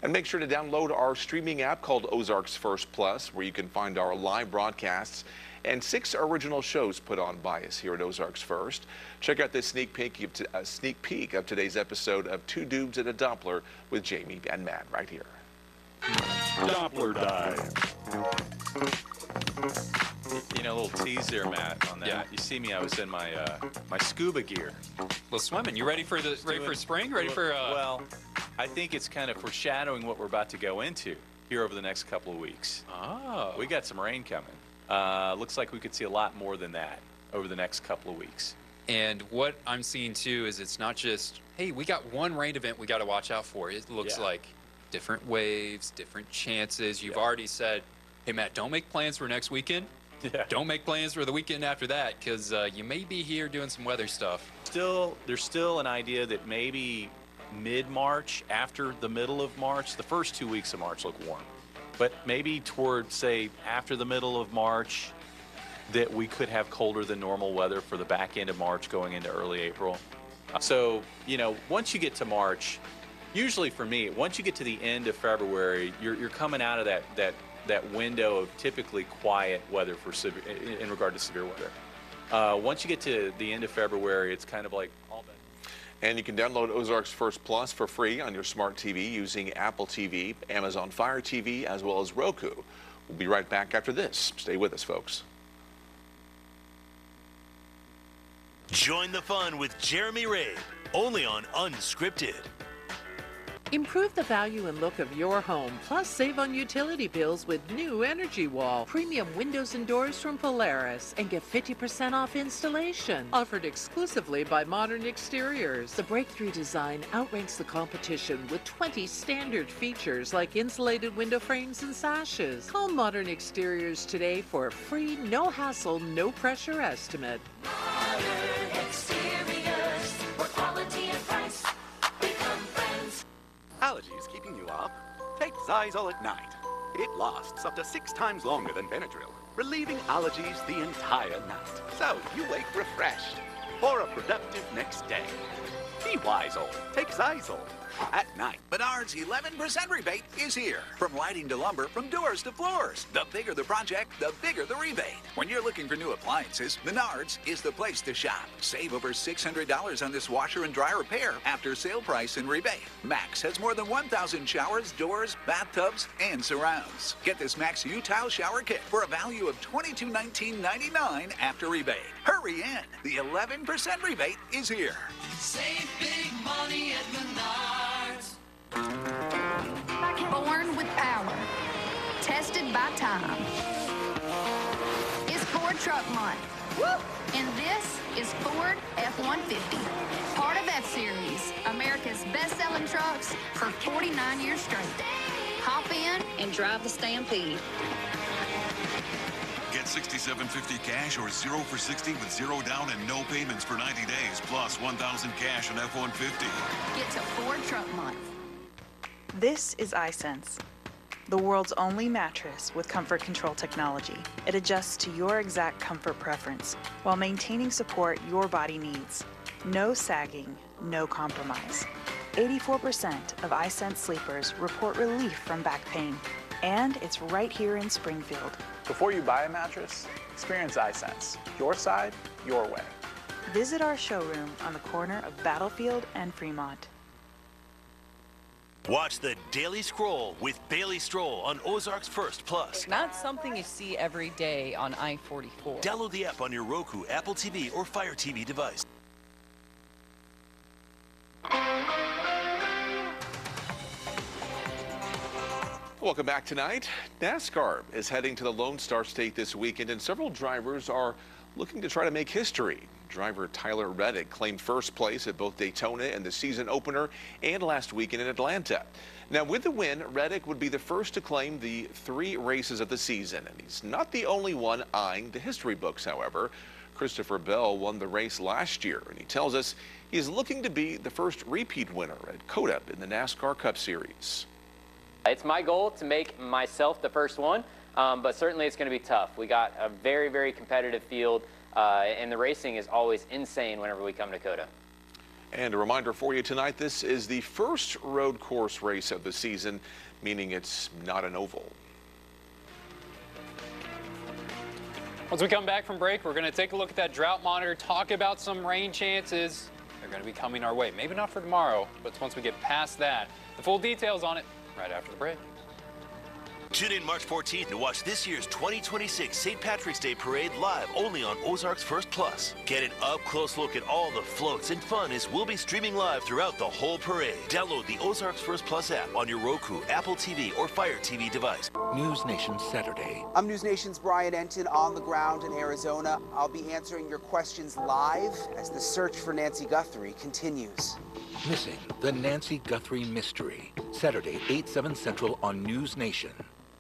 And make sure to download our streaming app called Ozarks First Plus, where you can find our live broadcasts and 6 original shows put on by us here at Ozarks First. Check out this sneak peek of today's episode of Two Dudes and a Doppler with Jamie and Matt right here. Doppler dive. You know, a little tease there, Matt, on that. Yeah. You see me, I was in my my scuba gear. Well, swimming. You ready for spring? Ready for Well, I think it's kind of foreshadowing what we're about to go into here over the next couple of weeks. Oh. We got some rain coming. Looks like we could see a lot more than that over the next couple of weeks. And what I'm seeing too is it's not just, hey, we got one rain event we got to watch out for. It looks like different waves, different chances. You've already said, hey, Matt, don't make plans for next weekend. Don't make plans for the weekend after that, because you may be here doing some weather stuff. There's still an idea that maybe mid-March, after the middle of March, the first 2 weeks of March look warm. But maybe toward, say, after the middle of March, that we could have colder than normal weather for the back end of March going into early April. So, you know, once you get to March, usually for me, once you get to the end of February, you're coming out of that window of typically quiet weather for in regard to severe weather. Once you get to the end of February, it's kind of like all done. And you can download Ozarks First Plus for free on your smart TV using Apple TV, Amazon Fire TV, as well as Roku. We'll be right back after this. Stay with us, folks. Join the fun with Jeremy Rabe, only on Unscripted. Improve the value and look of your home, plus save on utility bills with new Energy Wall. Premium windows and doors from Polaris, and get 50% off installation. Offered exclusively by Modern Exteriors. The breakthrough design outranks the competition with 20 standard features like insulated window frames and sashes. Call Modern Exteriors today for a free, no-hassle, no-pressure estimate. Modern Exteriors, where quality and price become friends. Allergies keeping you up? Take Zyzol at night. It lasts up to 6 times longer than Benadryl, relieving allergies the entire night. So you wake refreshed for a productive next day. Be wise, old. Take Zyzol at night. Menards' 11% rebate is here. From lighting to lumber, from doors to floors. The bigger the project, the bigger the rebate. When you're looking for new appliances, Menards is the place to shop. Save over $600 on this washer and dryer repair after sale price and rebate. Max has more than 1,000 showers, doors, bathtubs, and surrounds. Get this Max U-Tile shower kit for a value of $2219.99 after rebate. Hurry in. The 11% rebate is here. Save big money at Menards. Born with power, tested by time. It's Ford Truck Month. Woo! And this is Ford F-150, part of F-Series, America's best-selling trucks for 49 years straight. Hop in and drive the Stampede. Get $6,750 cash or 0 for 60 with 0 down and no payments for 90 days, plus $1,000 cash on F-150. Get to Ford Truck Month. This is iSense, the world's only mattress with comfort control technology. It adjusts to your exact comfort preference while maintaining support your body needs. No sagging, no compromise. 84% of iSense sleepers report relief from back pain, and it's right here in Springfield. Before you buy a mattress, experience iSense. Your side, your way. Visit our showroom on the corner of Battlefield and Fremont. Watch the Daily Scroll with Bailey Stroll on Ozarks First Plus. Not something you see every day on I-44. Download the app on your Roku, Apple TV, or Fire TV device. Welcome back tonight. NASCAR is heading to the Lone Star State this weekend, and several drivers are looking to try to make history. Driver Tyler Reddick claimed first place at both Daytona and the season opener and last weekend in Atlanta. Now, with the win, Reddick would be the first to claim the 3 races of the season, and he's not the only one eyeing the history books, however. Christopher Bell won the race last year, and he tells us he's looking to be the first repeat winner at COTA in the NASCAR Cup Series. It's my goal to make myself the first one, but certainly it's going to be tough. We got a very, very competitive field, and the racing is always insane whenever we come to COTA. And a reminder for you tonight, this is the first road course race of the season, meaning it's not an oval. Once we come back from break, we're going to take a look at that drought monitor, talk about some rain chances. They're going to be coming our way. Maybe not for tomorrow, but once we get past that. The full details on it right after the break. Tune in March 14th to watch this year's 2026 St. Patrick's Day Parade live only on Ozarks First Plus. Get an up-close look at all the floats and fun as we'll be streaming live throughout the whole parade. Download the Ozarks First Plus app on your Roku, Apple TV, or Fire TV device. News Nation Saturday. I'm News Nation's Brian Enton on the ground in Arizona. I'll be answering your questions live as the search for Nancy Guthrie continues. Missing, the Nancy Guthrie Mystery. Saturday, 8/7 Central on News Nation.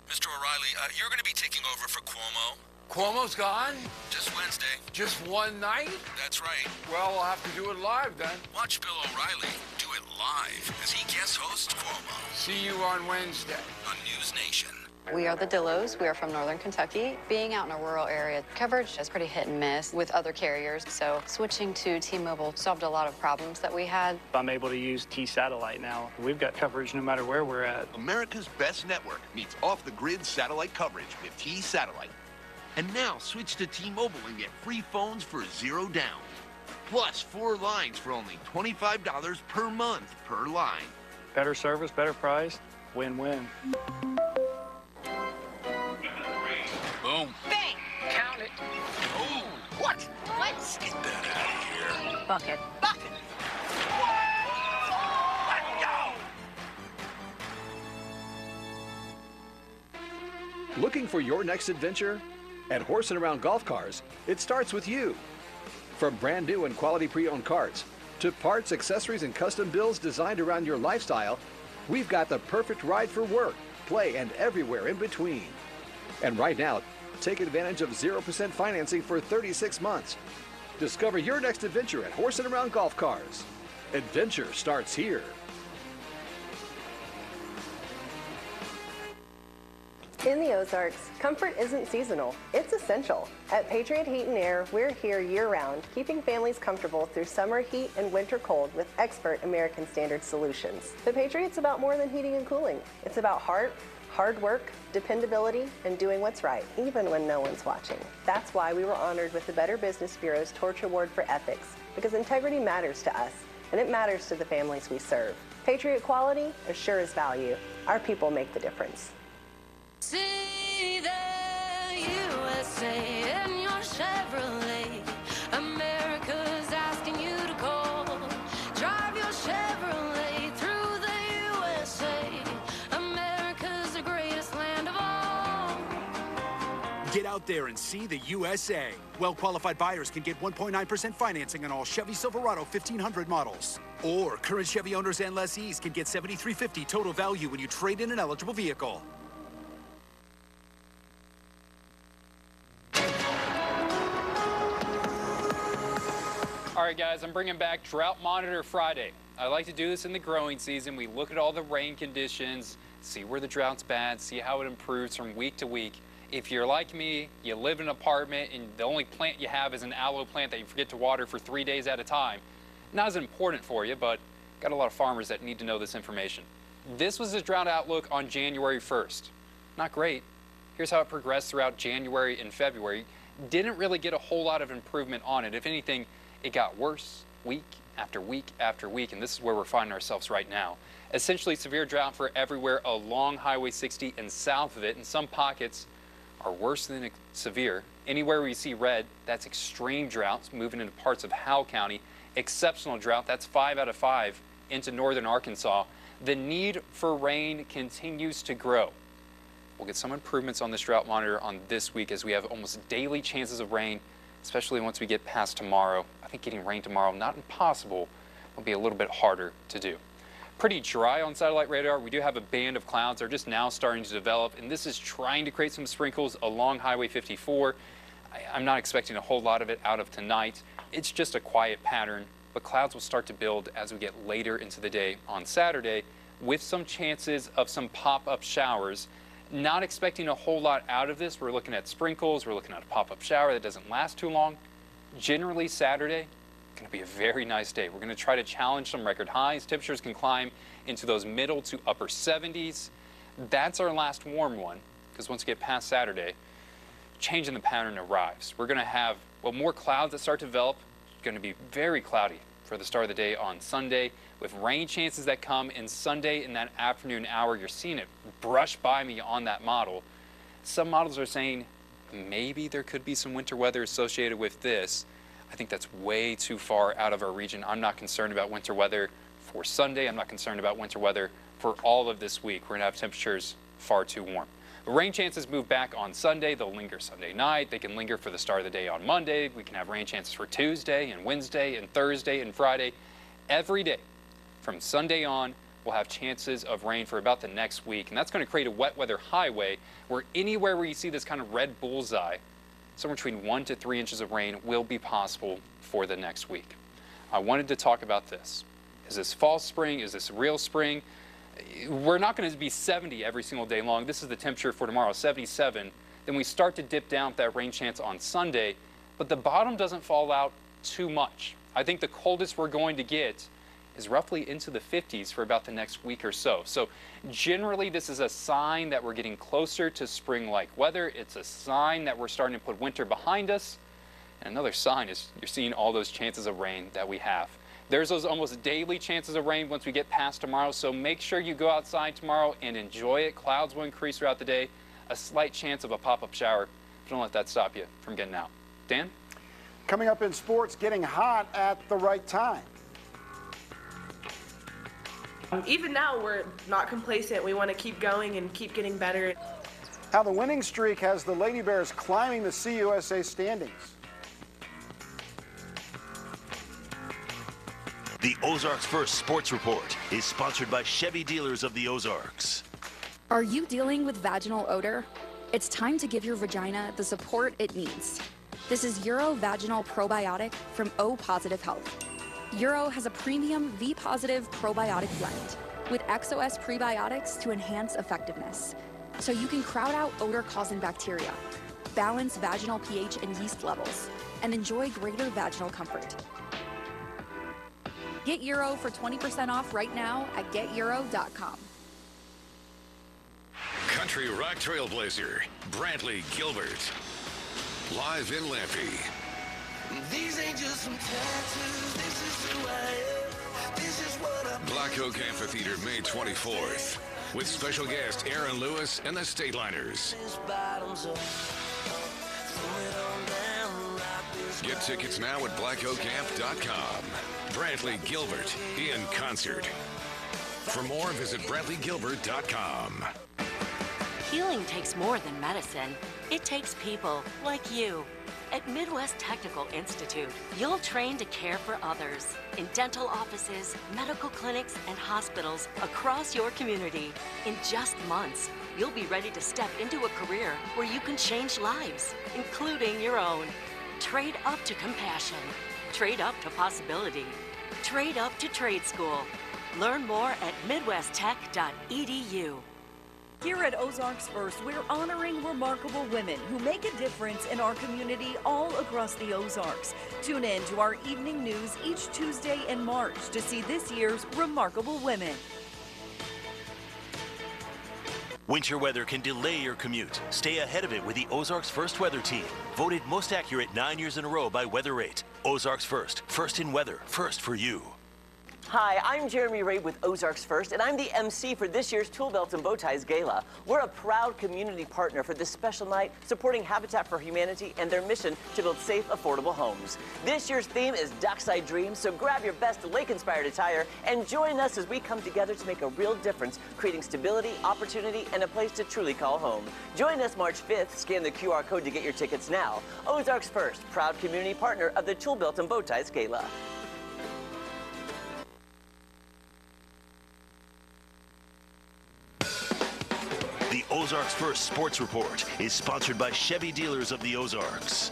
Mr. O'Reilly, you're going to be taking over for Cuomo. Cuomo's gone? Just Wednesday. Just one night? That's right. Well, we'll have to do it live then. Watch Bill O'Reilly do it live as he guest hosts Cuomo. See you on Wednesday. On News Nation. We are the Dillos. We are from Northern Kentucky. Being out in a rural area, coverage is pretty hit and miss with other carriers. So switching to T-Mobile solved a lot of problems that we had. I'm able to use T-Satellite now. We've got coverage no matter where we're at. America's best network meets off-the-grid satellite coverage with T-Satellite. And now switch to T-Mobile and get free phones for $0 down. Plus 4 lines for only $25 per month per line. Better service, better price, win-win. Boom. Bang! Count it. Oh, What? What? get that out of here. Bucket. Bucket. Looking for your next adventure? At Horse and Around Golf Cars, it starts with you. From brand new and quality pre-owned carts to parts, accessories, and custom builds designed around your lifestyle, we've got the perfect ride for work, play, and everywhere in between. And right now, take advantage of 0% financing for 36 months. Discover your next adventure at Horse and Around Golf Cars. Adventure starts here. In the Ozarks, comfort isn't seasonal, it's essential. At Patriot Heat and Air, we're here year-round, keeping families comfortable through summer heat and winter cold with expert American Standard solutions. The Patriot's about more than heating and cooling. It's about heart, hard work, dependability, and doing what's right, even when no one's watching. That's why we were honored with the Better Business Bureau's Torch Award for Ethics, because integrity matters to us, and it matters to the families we serve. Patriot quality as sure as value. Our people make the difference. See the USA in your Chevrolet. America's asking you to call. Drive your Chevrolet through the USA. America's the greatest land of all. Get out there and see the USA. Well-qualified buyers can get 1.9% financing on all Chevy Silverado 1500 models. Or current Chevy owners and lessees can get $7,350 total value when you trade in an eligible vehicle. All right, guys, I'm bringing back Drought Monitor Friday. I like to do this in the growing season. We look at all the rain conditions, see where the drought's bad, see how it improves from week to week. If you're like me, you live in an apartment and the only plant you have is an aloe plant that you forget to water for 3 days at a time, not as important for you, but got a lot of farmers that need to know this information. This was the drought outlook on January 1st. Not great. Here's how it progressed throughout January and February. Didn't really get a whole lot of improvement on it. If anything, it got worse week after week after week, and this is where we're finding ourselves right now. Essentially severe drought for everywhere along Highway 60 and south of it, and some pockets are worse than severe. Anywhere where you see red, that's extreme droughts moving into parts of Howell County. Exceptional drought, that's 5 out of 5 into northern Arkansas. The need for rain continues to grow. We'll get some improvements on this drought monitor on this week as we have almost daily chances of rain especially once we get past tomorrow. I think getting rain tomorrow, not impossible, will be a little bit harder to do. Pretty dry on satellite radar. We do have a band of clouds. They're just now starting to develop, and this is trying to create some sprinkles along Highway 54. I'm not expecting a whole lot of it out of tonight. It's just a quiet pattern, but clouds will start to build as we get later into the day on Saturday, with some chances of some pop-up showers. Not expecting a whole lot out of this. We're looking at sprinkles. We're looking at a pop-up shower that doesn't last too long. Generally, Saturday, going to be a very nice day. We're going to try to challenge some record highs. Temperatures can climb into those middle to upper 70s. That's our last warm one, because once we get past Saturday, change in the pattern arrives. We're going to have, well, more clouds that start to develop. It's going to be very cloudy for the start of the day on Sunday, with rain chances that come in Sunday in that afternoon hour. You're seeing it brush by me on that model. Some models are saying maybe there could be some winter weather associated with this. I think that's way too far out of our region. I'm not concerned about winter weather for Sunday. I'm not concerned about winter weather for all of this week. We're going to have temperatures far too warm. The rain chances move back on Sunday. They'll linger Sunday night. They can linger for the start of the day on Monday. We can have rain chances for Tuesday and Wednesday and Thursday and Friday. Every day from Sunday on, we'll have chances of rain for about the next week. And that's going to create a wet weather highway where anywhere where you see this kind of red bullseye, somewhere between 1 to 3 inches of rain will be possible for the next week. I wanted to talk about this. Is this false spring? Is this real spring? We're not going to be 70 every single day long. This is the temperature for tomorrow, 77. Then we start to dip down with that rain chance on Sunday, but the bottom doesn't fall out too much. I think the coldest we're going to get is roughly into the 50s for about the next week or so. So generally, this is a sign that we're getting closer to spring-like weather. It's a sign that we're starting to put winter behind us. And another sign is you're seeing all those chances of rain that we have. There's those almost daily chances of rain once we get past tomorrow, so make sure you go outside tomorrow and enjoy it. Clouds will increase throughout the day. A slight chance of a pop-up shower. Don't let that stop you from getting out. Dan? Coming up in sports, getting hot at the right time. Even now, we're not complacent. We want to keep going and keep getting better. How the winning streak has the Lady Bears climbing the CUSA standings. The Ozarks First Sports Report is sponsored by Chevy Dealers of the Ozarks. Are you dealing with vaginal odor? It's time to give your vagina the support it needs. This is Urovaginal Probiotic from O Positive Health. Uro has a premium V-positive probiotic blend with XOS prebiotics to enhance effectiveness, so you can crowd out odor-causing bacteria, balance vaginal pH and yeast levels, and enjoy greater vaginal comfort. Get Uro for 20% off right now at geturo.com. Country rock trailblazer, Brantley Gilbert. Live in Lampy. These ain't just some tattoos, this is who I am. This is what I'm. Black Oak Amphitheater, May 24th. With special guest Aaron Lewis and the Stateliners. Get tickets now at blackoakamp.com. Brantley Gilbert in concert. For more, visit BrantleyGilbert.com. Healing takes more than medicine. It takes people like you. At Midwest Technical Institute, you'll train to care for others in dental offices, medical clinics, and hospitals across your community. In just months, you'll be ready to step into a career where you can change lives, including your own. Trade up to compassion. Trade up to possibility. Trade up to trade school. Learn more at midwesttech.edu. Here at Ozarks First, we're honoring remarkable women who make a difference in our community all across the Ozarks. Tune in to our evening news each Tuesday in March to see this year's remarkable women. Winter weather can delay your commute. Stay ahead of it with the Ozarks First Weather Team. Voted most accurate 9 years in a row by Weather Rate. Ozarks First. First in weather. First for you. Hi, I'm Jeremy Ray with Ozarks First, and I'm the MC for this year's Tool Belts and Bow Ties Gala. We're a proud community partner for this special night, supporting Habitat for Humanity and their mission to build safe, affordable homes. This year's theme is Dockside Dreams, so grab your best lake-inspired attire and join us as we come together to make a real difference, creating stability, opportunity, and a place to truly call home. Join us March 5th. Scan the QR code to get your tickets now. Ozarks First, proud community partner of the Tool Belt and Bow Ties Gala. The Ozarks First Sports Report is sponsored by Chevy Dealers of the Ozarks.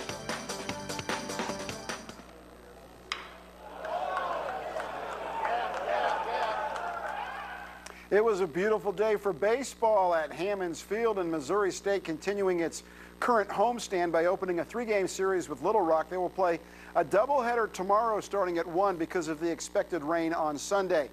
It was a beautiful day for baseball at Hammons Field, and Missouri State continuing its current homestand by opening a 3-game series with Little Rock. They will play a doubleheader tomorrow starting at 1 because of the expected rain on Sunday.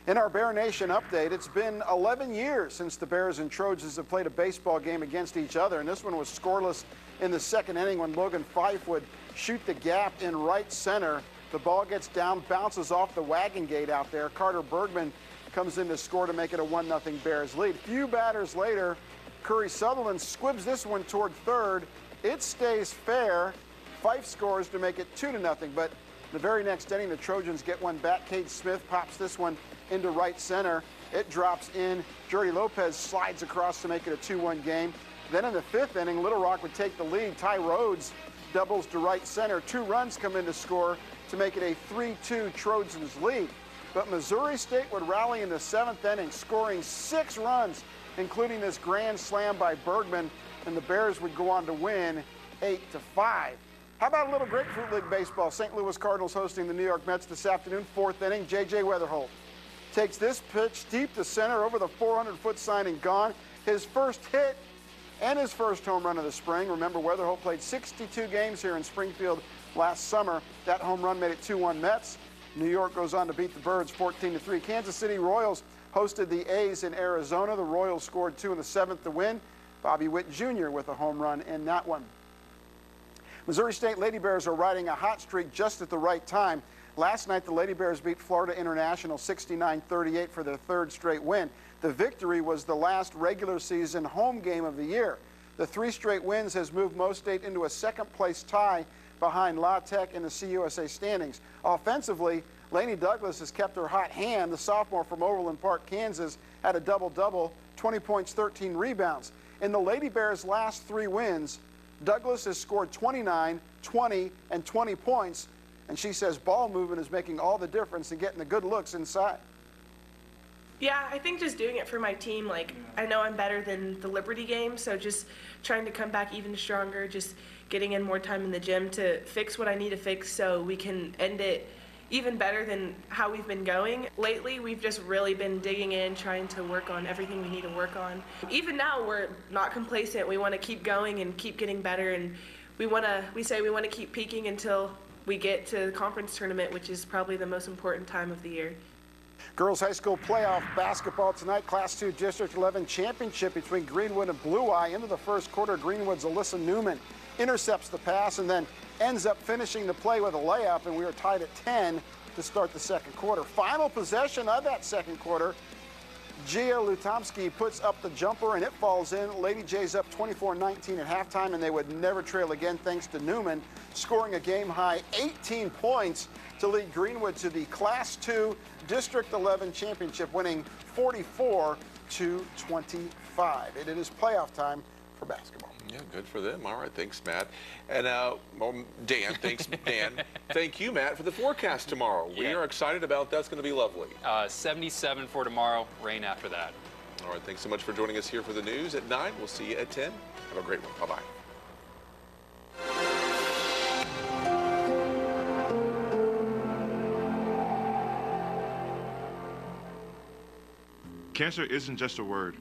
In our Bear Nation update, it's been 11 years since the Bears and Trojans have played a baseball game against each other, and this one was scoreless in the second inning when Logan Fife would shoot the gap in right center. The ball gets down, bounces off the wagon gate out there. Carter Bergman comes in to score to make it a 1-0 Bears lead. Few batters later, Curry Sutherland squibs this one toward third. It stays fair. Fife scores to make it 2-0, but the very next inning, the Trojans get one back. Cade Smith pops this one into right center. It drops in. Jordy Lopez slides across to make it a 2-1 game. Then in the 5th inning, Little Rock would take the lead. Ty Rhodes doubles to right center. 2 runs come in to score to make it a 3-2 Trojans lead. But Missouri State would rally in the 7th inning, scoring 6 runs, including this grand slam by Bergman, and the Bears would go on to win 8-5. How about a little Grapefruit League baseball? St. Louis Cardinals hosting the New York Mets this afternoon. 4th inning, J.J. Weatherholt takes this pitch deep to center over the 400-foot sign and gone. His first hit and his first home run of the spring. Remember, Weatherholt played 62 games here in Springfield last summer. That home run made it 2-1 Mets. New York goes on to beat the Birds 14-3. Kansas City Royals hosted the A's in Arizona. The Royals scored 2 in the 7th to win. Bobby Witt Jr. with a home run in that one. Missouri State Lady Bears are riding a hot streak just at the right time. Last night, the Lady Bears beat Florida International 69-38 for their 3rd straight win. The victory was the last regular season home game of the year. The 3 straight wins has moved Mo State into a 2nd-place tie behind La Tech in the CUSA standings. Offensively, Lainey Douglas has kept her hot hand. The sophomore from Overland Park, Kansas, had a double-double, 20 points, 13 rebounds. In the Lady Bears' last 3 wins, Douglas has scored 29, 20, and 20 points, and she says ball movement is making all the difference in getting the good looks inside. Yeah, I think just doing it for my team, like, I know I'm better than the Liberty game, so just trying to come back even stronger, just getting in more time in the gym to fix what I need to fix so we can end it even better than how we've been going. Lately, we've just really been digging in, trying to work on everything we need to work on. Even now, we're not complacent. We want to keep going and keep getting better, and we say we want to keep peaking until we get to the conference tournament, which is probably the most important time of the year. Girls High School playoff basketball tonight. Class 2 District 11 championship between Greenwood and Blue Eye. Into the first quarter, Greenwood's Alyssa Newman intercepts the pass and then ends up finishing the play with a layup, and we are tied at 10 to start the second quarter. Final possession of that second quarter, Gia Lutomsky puts up the jumper and it falls in. Lady Jays up 24-19 at halftime, and they would never trail again thanks to Newman scoring a game-high 18 points to lead Greenwood to the Class 2 District 11 championship, winning 44-25. It is playoff time for basketball. Yeah, good for them. All right, thanks, Matt. And Dan, thanks, Dan. Thank you, Matt, for the forecast tomorrow. We are excited about that's going to be lovely. 77 for tomorrow, rain after that. All right, thanks so much for joining us here for the news at 9. We'll see you at 10. Have a great one. Bye-bye. Cancer isn't just a word.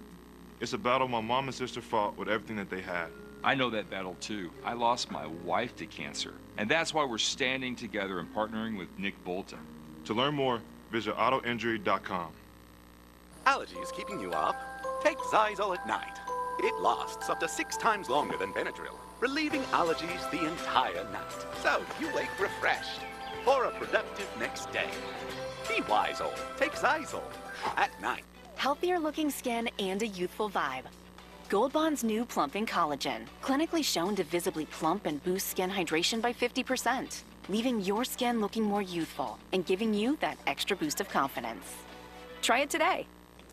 It's a battle my mom and sister fought with everything that they had. I know that battle too. I lost my wife to cancer, and that's why we're standing together and partnering with Nick Bolton. To learn more, visit autoinjury.com. Allergies keeping you up? Take Zyzol at night. It lasts up to 6 times longer than Benadryl, relieving allergies the entire night. So you wake refreshed for a productive next day. Be Lysol. Take Zysol at night. Healthier looking skin and a youthful vibe. Gold Bond's new Plumping Collagen, clinically shown to visibly plump and boost skin hydration by 50%, leaving your skin looking more youthful and giving you that extra boost of confidence. Try it today.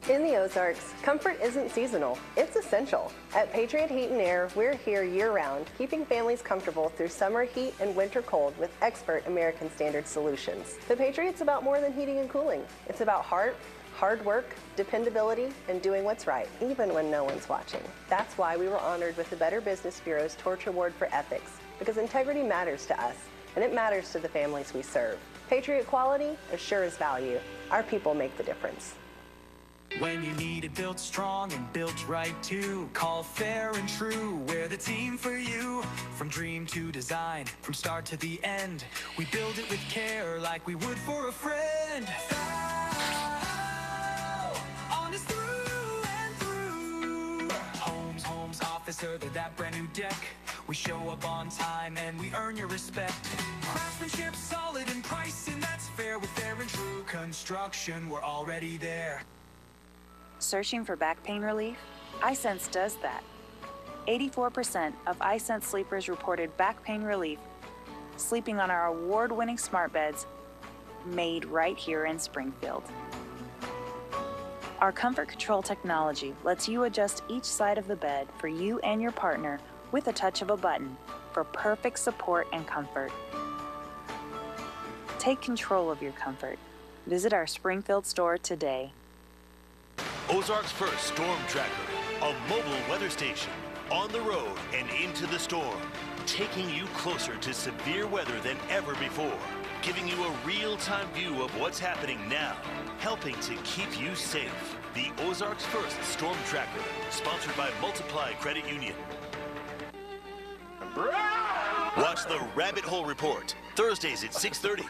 In the Ozarks, comfort isn't seasonal, it's essential. At Patriot Heat and Air, we're here year-round, keeping families comfortable through summer heat and winter cold with expert American Standard solutions. The Patriot's about more than heating and cooling. It's about heart, hard work, dependability, and doing what's right, even when no one's watching. That's why we were honored with the Better Business Bureau's Torch Award for Ethics, because integrity matters to us, and it matters to the families we serve. Patriot quality assures value. Our people make the difference. When you need it built strong and built right too, call Fair and True. We're the team for you. From dream to design, from start to the end, we build it with care like we would for a friend. Honest through and through. Homes, officer, they're that brand new deck. We show up on time and we earn your respect. Craftsmanship solid and pricing that's fair. With Fair and True Construction, we're already there. Searching for back pain relief? iSense does that. 84% of iSense sleepers reported back pain relief, sleeping on our award-winning smart beds, made right here in Springfield. Our Comfort Control technology lets you adjust each side of the bed for you and your partner with a touch of a button for perfect support and comfort. Take control of your comfort. Visit our Springfield store today. Ozarks First Storm Tracker, a mobile weather station on the road and into the storm, taking you closer to severe weather than ever before, giving you a real-time view of what's happening now, helping to keep you safe. The Ozarks First Storm Tracker, sponsored by Multiply Credit Union. Watch the Rabbit Hole Report, Thursdays at 6:30.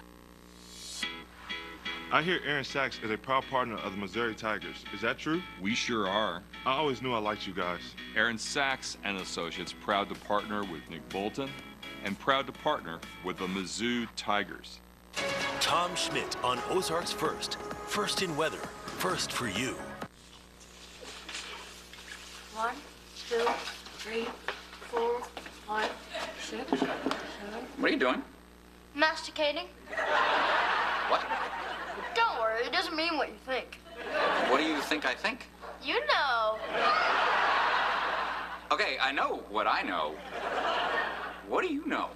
I hear Aaron Sachs is a proud partner of the Missouri Tigers. Is that true? We sure are. I always knew I liked you guys. Aaron Sachs and Associates, proud to partner with Nick Bolton and proud to partner with the Mizzou Tigers. Tom Schmidt on Ozarks First. First in weather, first for you. 1, 2, 3, 4, 5, 6, 7. What are you doing? Masticating. What? Don't worry, it doesn't mean what you think. What do you think I think? You know. Okay, I know what I know. What do you know?